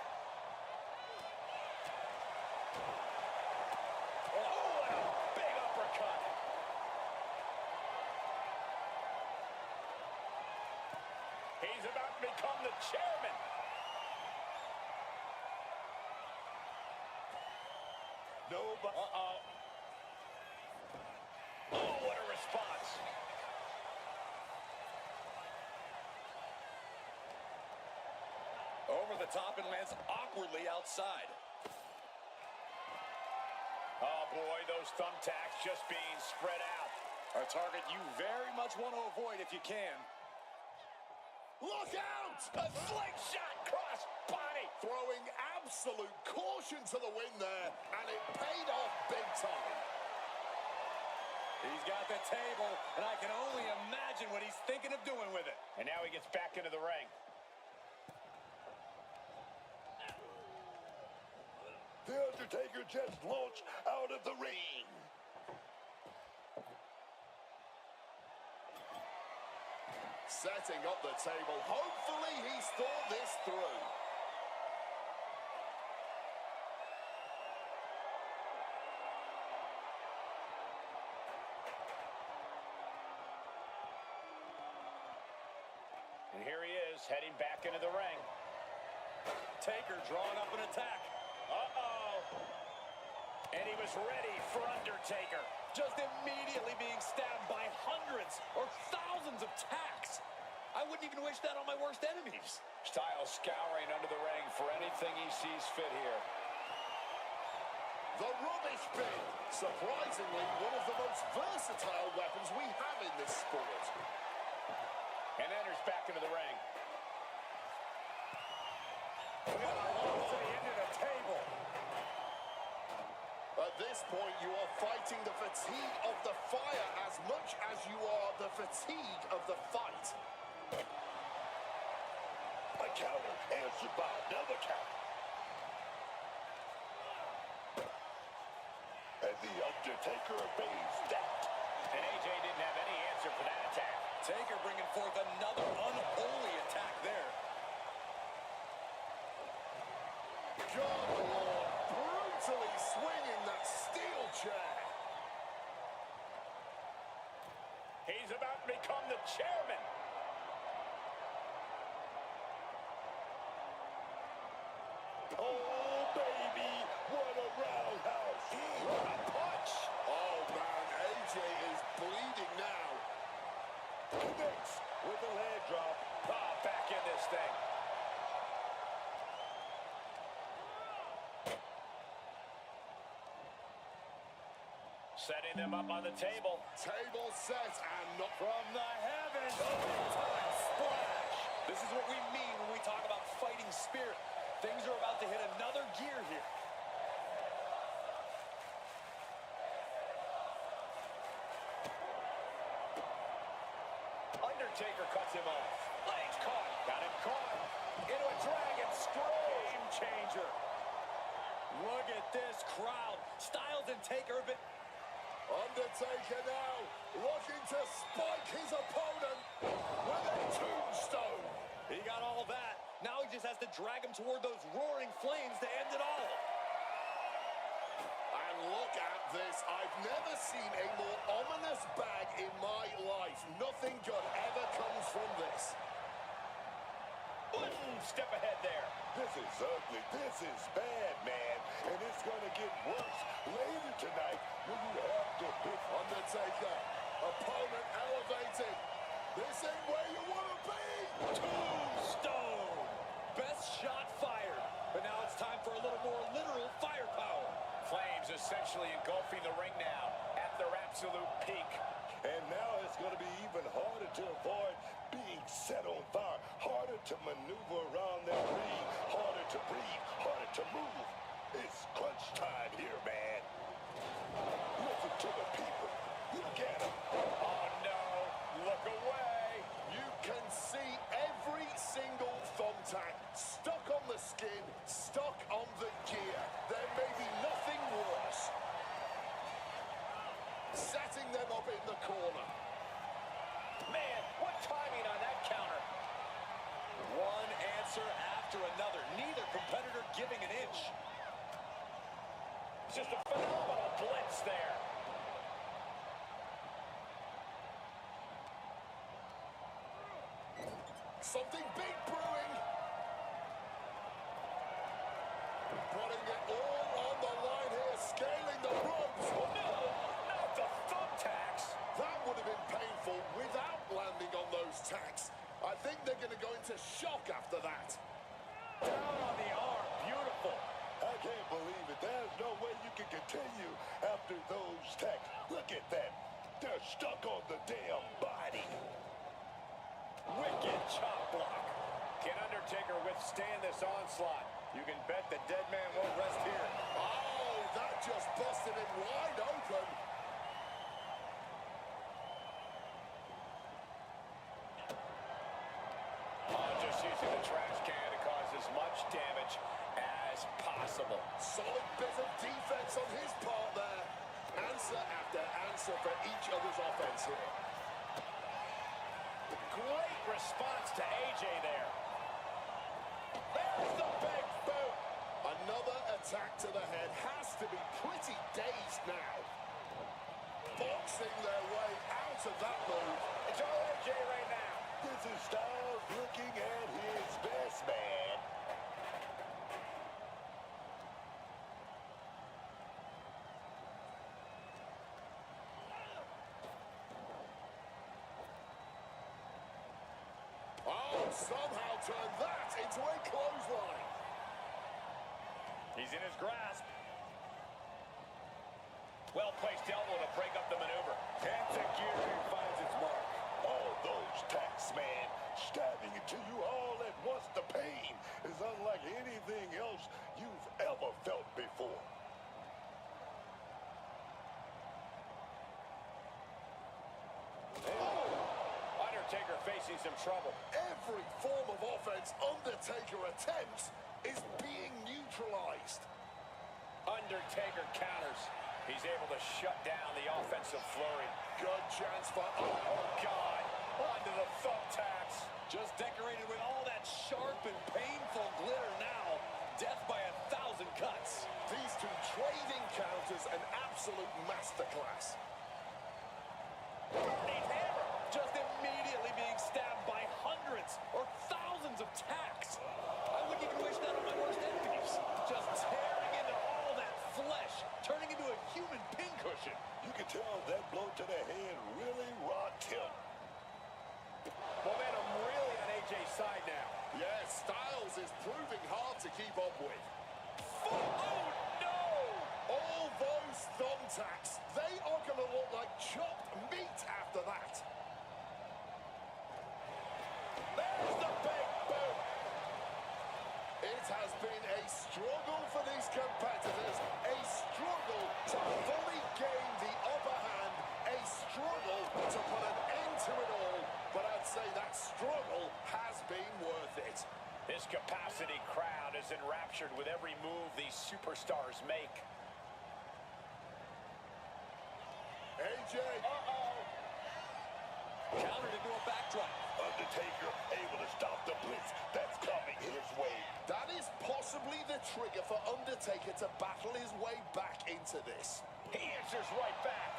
Oh, and a big uppercut. He's about to become the chairman. Nobody. Uh-oh. Oh, what a response. Over the top and lands awkwardly outside. Oh, boy, those thumbtacks just being spread out. A target you very much want to avoid if you can. Look out! A slingshot cross body. Throwing absolute caution to the wind there, and it paid off big time. He's got the table, and I can only imagine what he's thinking of doing with it. And now he gets back into the ring. The Undertaker just launched out of the ring. Setting up the table. Hopefully he's thought this through. And here he is, heading back into the ring. Taker drawing up an attack. Uh-oh. And he was ready for Undertaker. Just immediately being stabbed by hundreds or thousands of tacks. I wouldn't even wish that on my worst enemies. Styles scouring under the ring for anything he sees fit here. The rubbish bin. Surprisingly, one of the most versatile weapons we have in this sport. And enters back into the ring. To the end of the table. At this point, you are fighting the fatigue of the fire as much as you are the fatigue of the fight. A counter answered by another counter. And the Undertaker obeys that. And AJ didn't have any answer for that attack. Taker bringing forth another unholy attack there. Good Lord, brutally swinging that steel chair. He's about to become the chairman. Oh, baby, what a roundhouse. What a punch. Oh, man, AJ is bleeding now. Connects with a leg drop. Ah, back in this thing. Setting them up on the table. Table set and not From the heavens, big-time splash. This is what we mean when we talk about fighting spirit. Things are about to hit another gear here. Undertaker cuts him off. Legs caught. Got him caught. Into a dragon screw. Game changer. Look at this crowd. Styles and Taker have been... Undertaker now looking to spike his opponent with a tombstone. He got all that. Now he just has to drag him toward those roaring flames to end it all. And look at this. I've never seen a more ominous bag in my life. Nothing good ever comes from this. One step ahead there. This is ugly. This is bad, man. And it's going to get worse later tonight when you have to pick Undertaker, opponent elevated. This ain't where you want to be. Tombstone. Best shot fired. But now it's time for a little more literal firepower. Flames essentially engulfing the ring now at their absolute peak. And now it's going to be even harder to avoid being set on fire. Harder to maneuver around that ring. Harder to breathe. Harder to move. It's crunch time here, man. Listen to the people. Look at them. Oh, no. Look away. You can see every single thumbtack stuck on the skin, stuck on the gear. There may be nothing worse. Setting them up in the corner. Man, what timing on that counter. One answer after another. Neither competitor giving an inch. It's just a phenomenal blitz there. Something big brewing. Putting it all on the line here, scaling the ropes. Oh, no, not the thumbtacks. That would have been painful without landing on those tacks. I think they're going to go into shock after that. Down on the arm. Beautiful. I can't believe it. There's no way you can continue after those tacks. Look at that. They're stuck on the damn body. Wicked chop block. Can Undertaker withstand this onslaught? You can bet the dead man won't rest here. Oh, that just busted him wide open. Oh, just using the trash can to cause as much damage as possible. Solid bit of defense on his part there. Answer after answer for each other's offense here. Great response to AJ there. There's the big boot. Another attack to the head has to be pretty dazed now. Boxing their way out of that move. It's all AJ right now. This is Styles looking at his best, man. Oh, somehow turned that into a clothesline. He's in his grasp. Well-placed elbow to break up the maneuver. Anti-gear finds its mark. All those tacks, man, stabbing into you all at once. The pain is unlike anything else you've ever felt before. Undertaker facing some trouble. Every form of offense Undertaker attempts is being neutralized. Undertaker counters. He's able to shut down the offensive flurry. Good chance for... Oh, God. Onto the thumbtacks. Just decorated with all that sharp and painful glitter now. Death by 1,000 cuts. These two trading counters an absolute masterclass. Burning hammer. Just immediately being stabbed by hundreds or thousands of tacks. I wouldn't even wish that on my worst enemies. Just tearing into all that flesh, turning into a human pincushion. You can tell that blow to the head really rocked him. Momentum really on AJ's side now. Yes, Styles is proving hard to keep up with. Oh, no! All those thumbtacks, they are going to look like chopped meat after that. There's the big boot. It has been a struggle for these competitors, a struggle to fully gain the upper hand, a struggle to put an end to it all, but I'd say that struggle has been worth it. This capacity crowd is enraptured with every move these superstars make. AJ. Countered into a backdrop. Undertaker able to stop the blitz that's coming his way. That is possibly the trigger for Undertaker to battle his way back into this. He answers right back.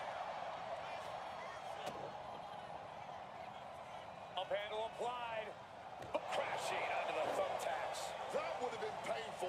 Up handle applied. Crashing onto the thumbtacks. That would have been painful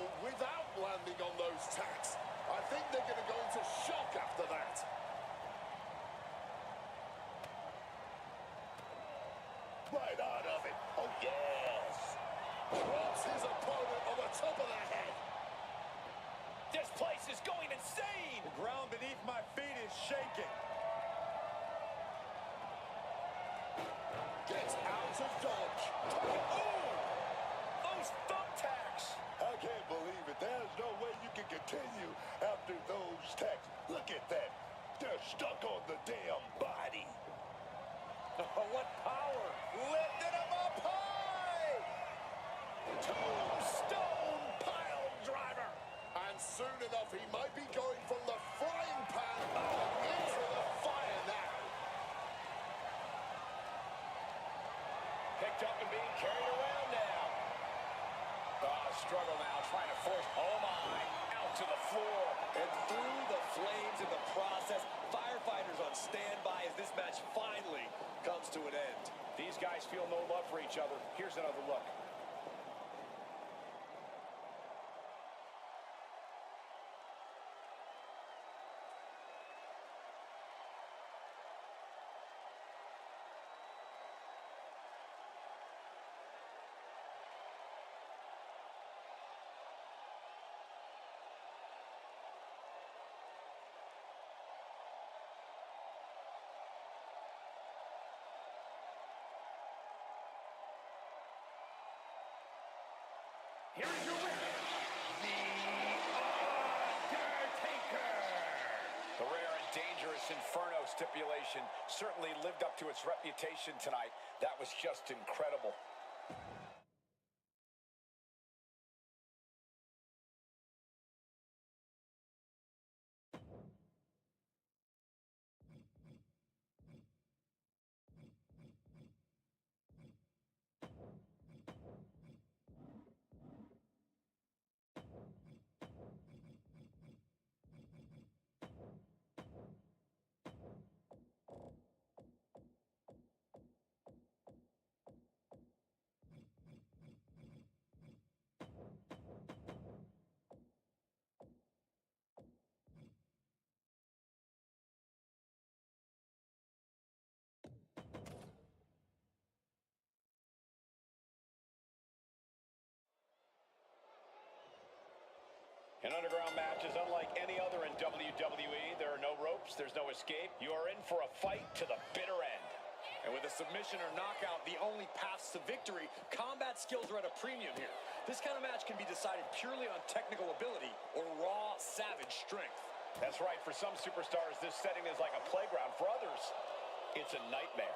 stuck on the damn body. Oh, what power. Lifted him up high. Tombstone pile driver. And soon enough, he might be going from the frying pan into the fire now. Picked up and being carried around now. Struggle now, trying to force, oh my, out to the floor. And through the flames in the process, firefighters on standby as this match finally comes to an end. These guys feel no love for each other. Here's another look. Here is your winner, The Undertaker. The rare and dangerous Inferno stipulation certainly lived up to its reputation tonight. That was just incredible. An underground match is unlike any other in WWE. There are no ropes, there's no escape. You are in for a fight to the bitter end. And with a submission or knockout, the only paths to victory, combat skills are at a premium here. This kind of match can be decided purely on technical ability or raw, savage strength. That's right. For some superstars, this setting is like a playground. For others, it's a nightmare.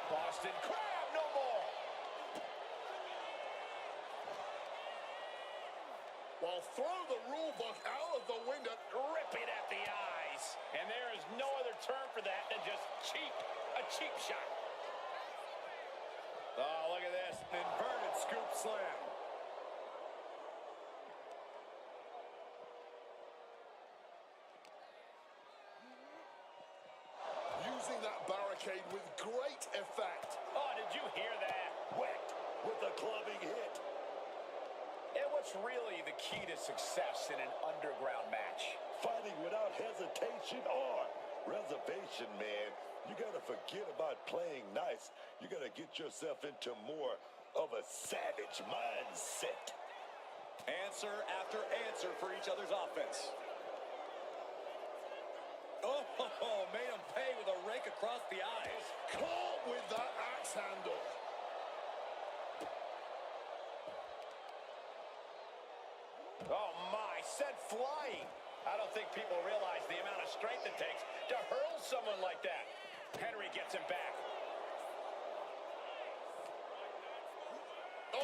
Boston Crab, no more. Well, throw the rule book out of the window. Rip it at the eyes. And there is no other term for that than just cheap. A cheap shot. Oh, look at this. Inverted scoop slam. Using that barricade with great effect. Oh, did you hear that? Whacked with a clubbing hit. And what's really the key to success in an underground match? Fighting without hesitation or reservation, man. You gotta forget about playing nice. You gotta get yourself into more of a savage mindset. Answer after answer for each other's offense. Oh, made him pay with a rake across the eyes. Caught with that axe handle. Oh, my. Sent flying. I don't think people realize the amount of strength it takes to hurl someone like that. Henry gets him back.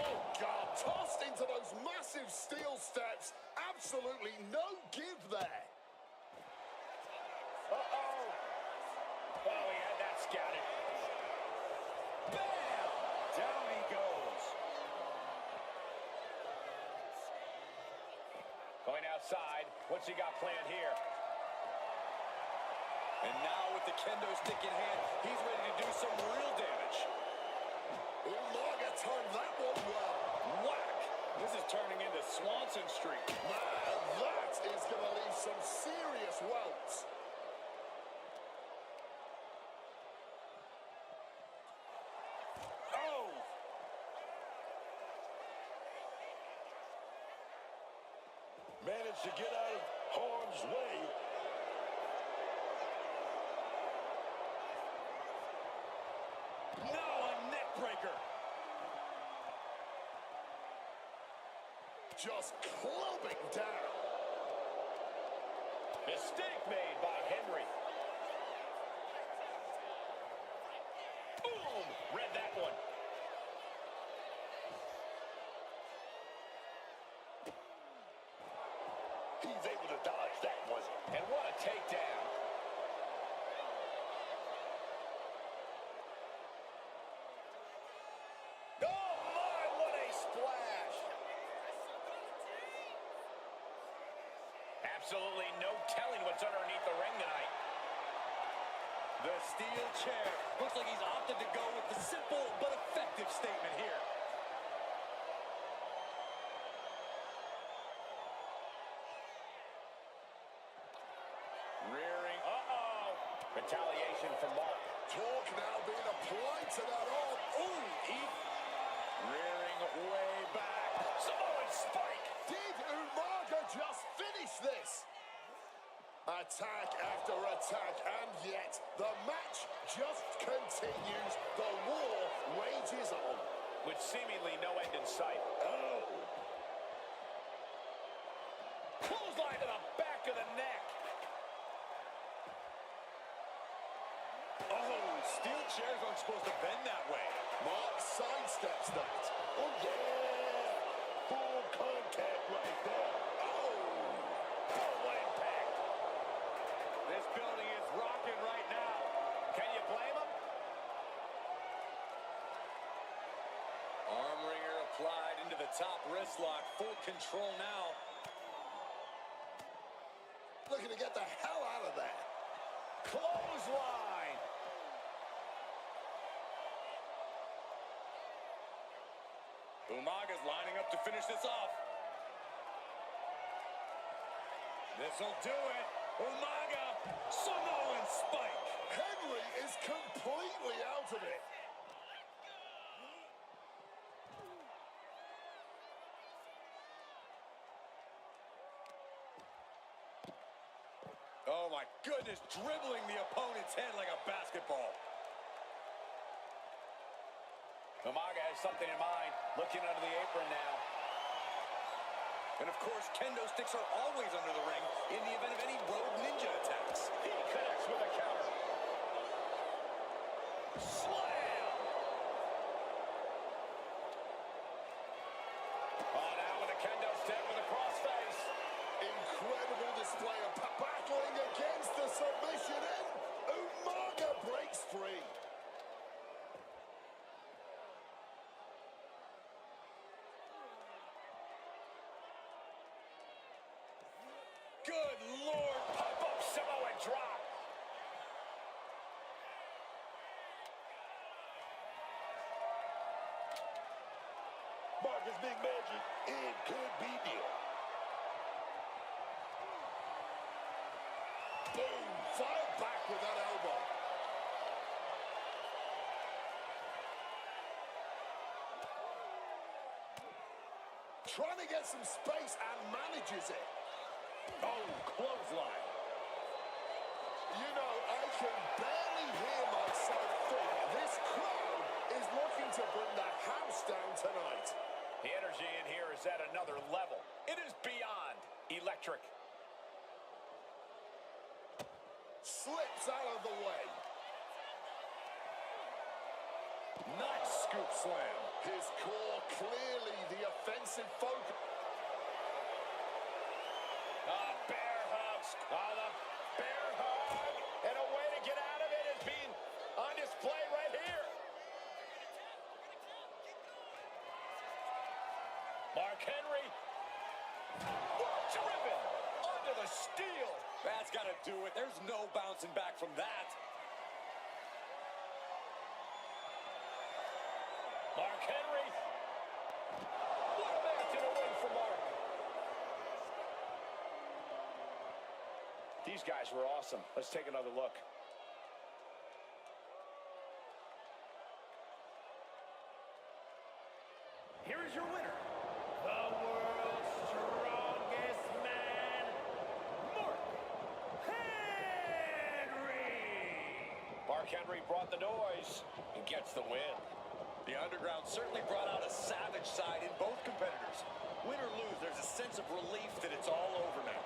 Oh, God. Tossed into those massive steel steps. Absolutely no give there. Uh-oh. Oh, he had that scouted. Bam! Down he goes. Going outside. What's he got planned here? And now with the kendo stick in hand, he's ready to do some real damage. Umaga timed that one well. Whack! This is turning into Swanson Street. Man, that is going to leave some serious welts. Oh! Managed to get out of harm's way. Now a neck breaker. Just clubbing down. Mistake made by Henry. Boom! Read that one. He's able to dodge that one. And what a takedown. Oh my, what a splash. Absolutely no telling what's underneath the ring tonight. The steel chair. Looks like he's opted to go with the simple but effective statement here. Rearing. Uh-oh. Retaliation from Mark. Talk now being applied to that arm. Ooh, Rearing way back. Samoan spike. did Umaga just finish this? Attack after attack, and yet the match just continues. The war rages on. With seemingly no end in sight. Oh, Clothesline to the back of the neck. Oh, steel chairs aren't supposed to bend that way. Mark sidesteps that. oh yeah. Full contact right there. Full impact. This building is rocking right now. Can you blame him? Arm wringer applied into the top wrist lock. Full control now. Looking to get the hell out of there. Clothesline. Umaga's lining up to finish this off. This'll do it. Umaga, Samoan spike. Henry is completely out of it. Oh my goodness, dribbling the opponent's head like a basketball. Umaga has something in mind. Looking under the apron now. And of course, kendo sticks are always under the ring in the event of any road ninja attacks. He connects with a counter. Slam! Oh, now with a kendo stick with a crossface. Incredible display of battling against the submission, and Umaga breaks free. Good Lord. Pop-up Samoan drop. Marcus Big Magic, it could be deal. Boom, fire back with that elbow. Trying to get some space and manages it. Oh, clothesline. You know, I can barely hear myself think. This crowd is looking to bring the house down tonight. The energy in here is at another level. It is beyond electric. Slips out of the way. Nice scoop slam. His core clearly the offensive focus. Bear hug. The bear hug. And a way to get out of it is being on display right here. Mark Henry. Driven under the steel. That's got to do it. There's no bouncing back from that. Mark Henry. What a match and a win for Mark. These guys were awesome. Let's take another look. Here is your winner, the world's strongest man, Henry brought the noise and gets the win. The Underground certainly brought out a savage side in both competitors. Win or lose, there's a sense of relief that it's all over now.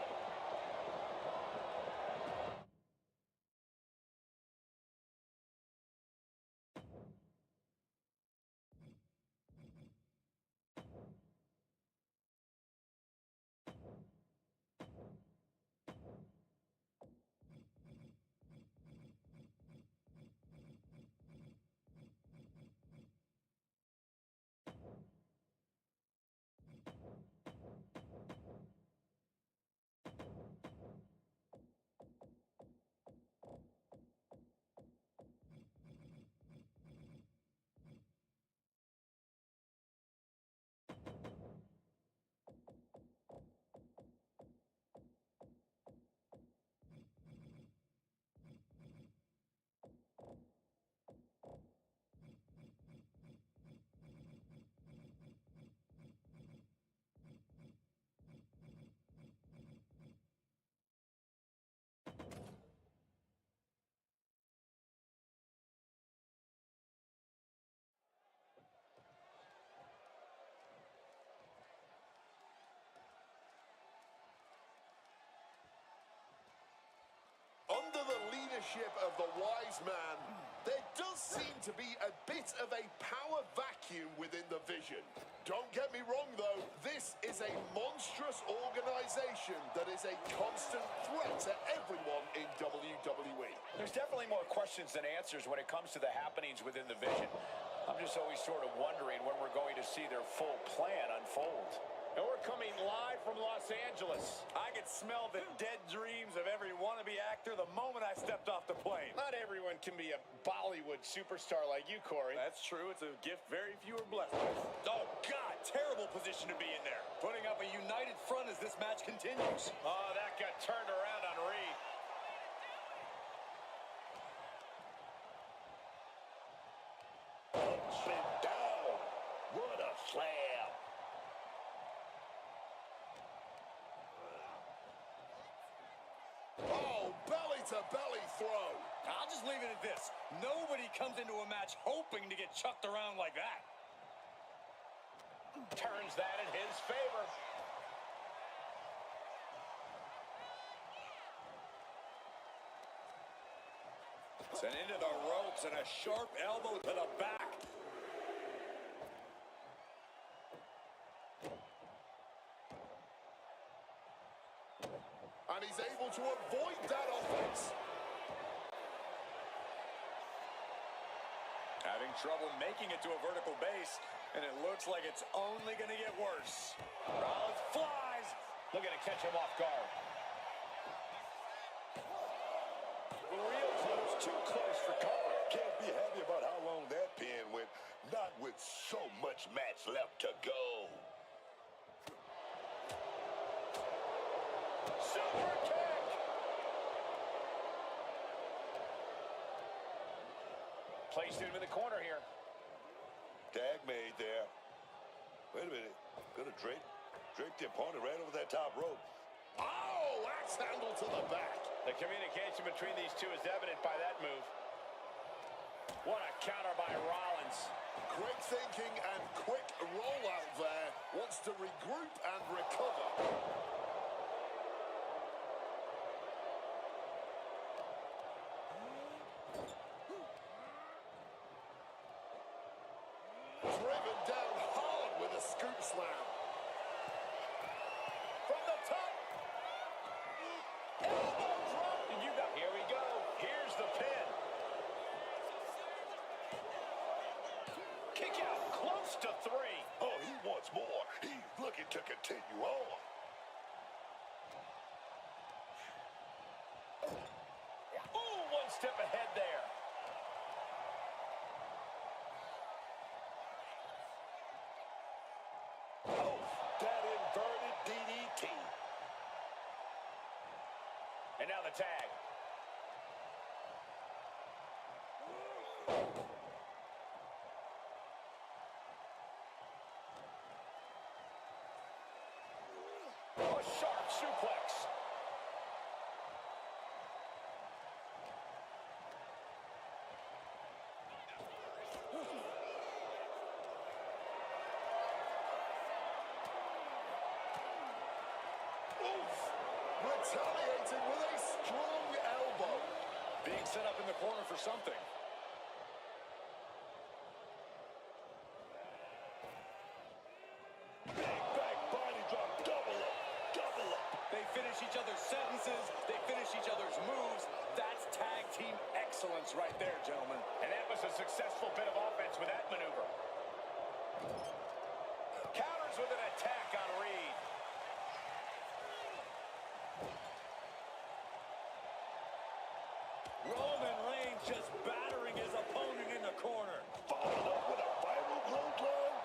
Under the leadership of the wise man, there does seem to be a bit of a power vacuum within the vision. Don't get me wrong, though, this is a monstrous organization that is a constant threat to everyone in WWE. There's definitely more questions than answers when it comes to the happenings within the Vision. I'm just always sort of wondering when we're going to see their full plan unfold. And we're coming live from Los Angeles. I could smell the dead dreams of every wannabe actor the moment I stepped off the plane. Not everyone can be a Bollywood superstar like you, Corey. That's true. It's a gift very few are blessed with. Oh, God, terrible position to be in there. Putting up a united front as this match continues. Oh, that got turned around on Reed. Up and down. What a slam. Oh, belly-to-belly throw. I'll just leave it at this. Nobody comes into a match hoping to get chucked around like that. Turns that in his favor. Sent into the ropes and a sharp elbow to the back. And he's able to avoid that offense. Having trouble making it to a vertical base, and it looks like it's only going to get worse. Rollins flies. Looking to catch him off guard. Real close, too close for cover. Can't be happy about how long that pin went. Not with so much match left to go. Super kick! Placed him in the corner here. Tag made there. Wait a minute. Gonna drape the opponent right over that top rope. Oh, axe handle to the back. The communication between these two is evident by that move. What a counter by Rollins. Quick thinking and quick rollout there. Wants to regroup and recover. Driven down hard with a scoop slam. From the top. Elbow drop. Here we go. Here's the pin. Kick out close to 3. Oh, he wants more. He's looking to continue on. Ooh, one step ahead there. Oh, that inverted DDT. And now the tag. A sharp suplex. Retaliating with a strong elbow. Being set up in the corner for something. Big back body drop, double up, double up. They finish each other's sentences. They finish each other's moves. That's tag team excellence right there, gentlemen. And that was a successful bit of offense with that maneuver. Counters with an attack on Reed. Roman Reigns just battering his opponent in the corner. Followed up with a viral clothesline.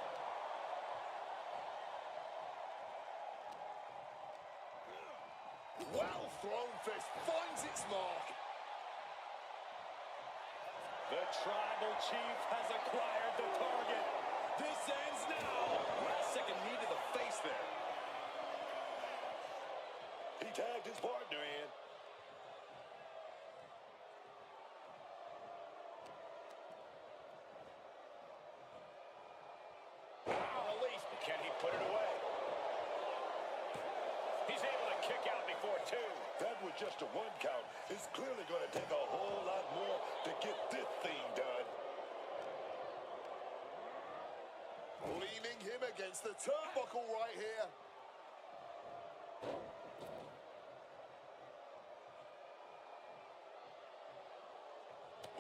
Well thrown fist finds its mark. The tribal chief has acquired the target. This ends now. Last second knee to the face there. He tagged his partner in. Release, but can he put it away? He's able to kick out before two. That was just a one count. It's clearly going to take a whole lot more to get this thing done. Leaning him against the turnbuckle right here.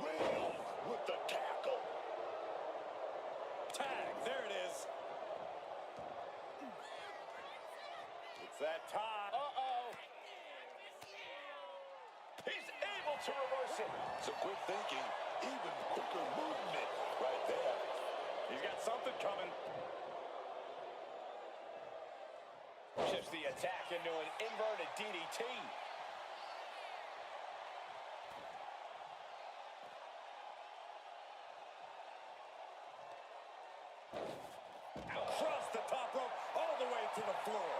Real with the tackle. Tag, there it is. It's that time. Uh-oh. He's able to reverse it. Some quick thinking, even quicker movement right there. He's got something coming. Shifts the attack into an inverted DDT. Across the top rope, all the way to the floor.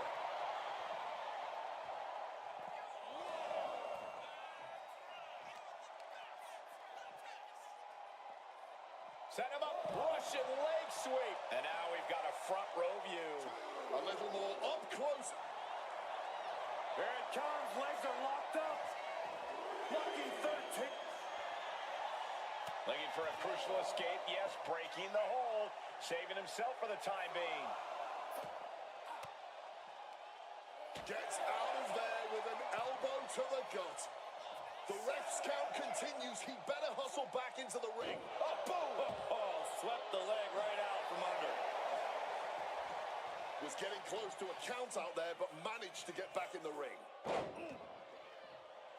Set him up, Russian leg sweep. And now we've got a front row view. A little more up close. Here it comes, legs are locked up. Lucky 13. Looking for a crucial escape, yes, breaking the hold. Saving himself for the time being. Gets out of there with an elbow to the gut. The ref's count continues. He better hustle back into the ring. Oh, boom! Oh, swept the leg right out from under. Was getting close to a count out there, but managed to get back in the ring.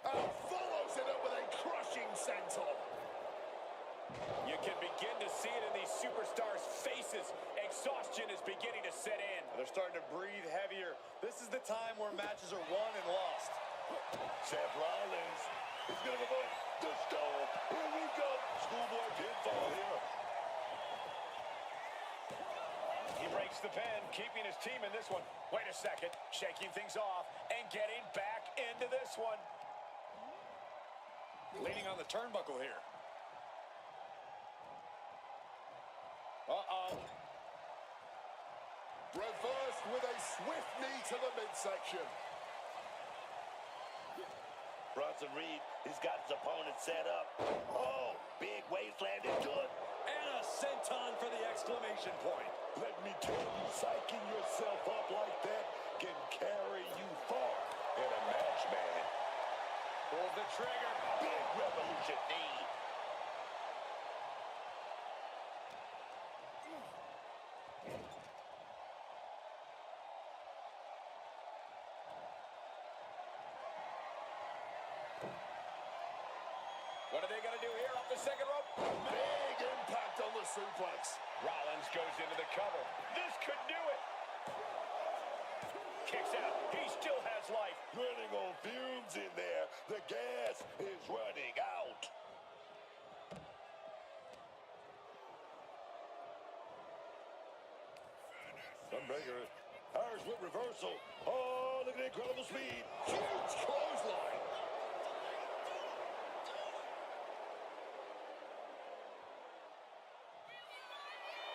And follows it up with a crushing senton. You can begin to see it in these superstars' faces. Exhaustion is beginning to set in. They're starting to breathe heavier. This is the time where matches are won and lost. Seth Rollins is going to go the stone. Here we go. Schoolboy pinfall here. He breaks the pen, keeping his team in this one. Wait a second, shaking things off and getting back into this one. Leaning on the turnbuckle here. Uh-oh. Reversed with a swift knee to the midsection. Bronson Reed, he's got his opponent set up. Oh, big wasteland into it. And a senton for the exclamation point. Let me tell you, psyching yourself up like that can carry you far in a match, man. Pull the trigger. Big revolution knee. What are they going to do here off the second rope? Big impact on the suplex. Rollins goes into the cover. This could do it. Kicks out. He still has life. Running on fumes in there. The gas is running out. Sunbreaker. Irish whip reversal. Oh, look at the incredible speed. Huge clothesline.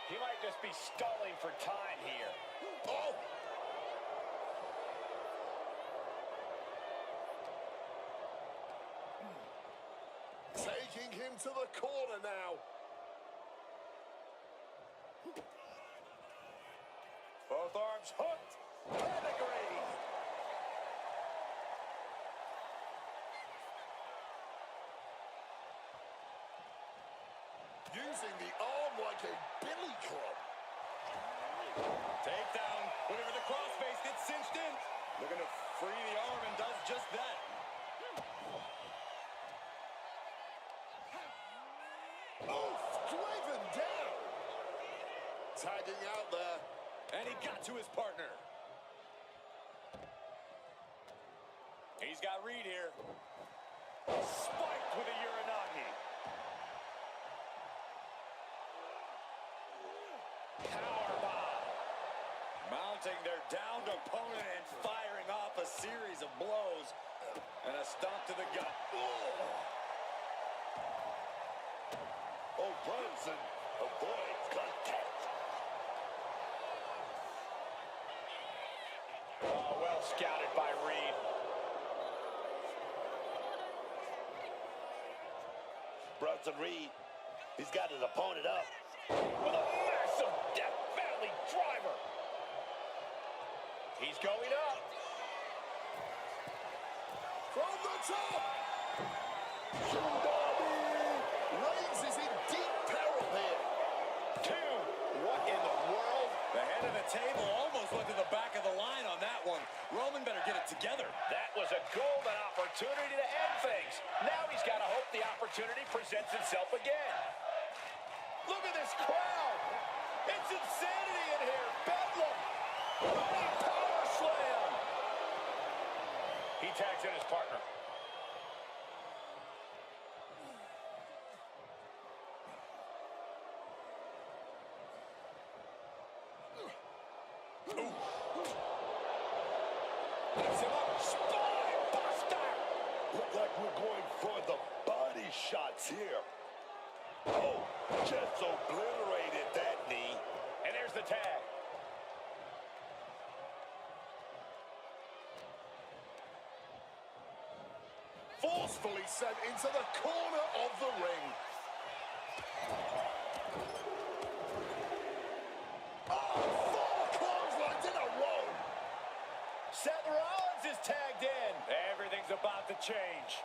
He might just be stalling for time here. Oh! into the corner now. Both arms hooked. Pedigree. Using the arm like a billy club. Takedown. Looking for the crossface. Gets cinched in. Looking to free the arm and does just that. Oof, driven down. Tagging out there. And he got to his partner. He's got Reed here. Spiked with a Uranagi. Powerbomb. Mounting their downed opponent and firing off a series of blows. And a stomp to the gut. Oh, Brunson avoids contact. Oh, well scouted by Reed. Brunson Reed, he's got his opponent up. With a massive Death Valley driver. He's going up. From the top. Reigns is in deep peril here. Two. What in the world? The head of the table almost went to the back of the line on that one. Roman better get it together. That was a golden opportunity to end things. Now he's got to hope the opportunity presents itself again. Look at this crowd. It's insanity in here. Bedlam. Running power slam. He tags in his partner. Picks him up. Spine buster. Look like we're going for the body shots here. Oh, just obliterated that knee. And there's the tag. Forcefully sent into the corner of the ring. Oh, 4 clotheslines in a row. Seth Rollins is tagged in. Everything's about to change.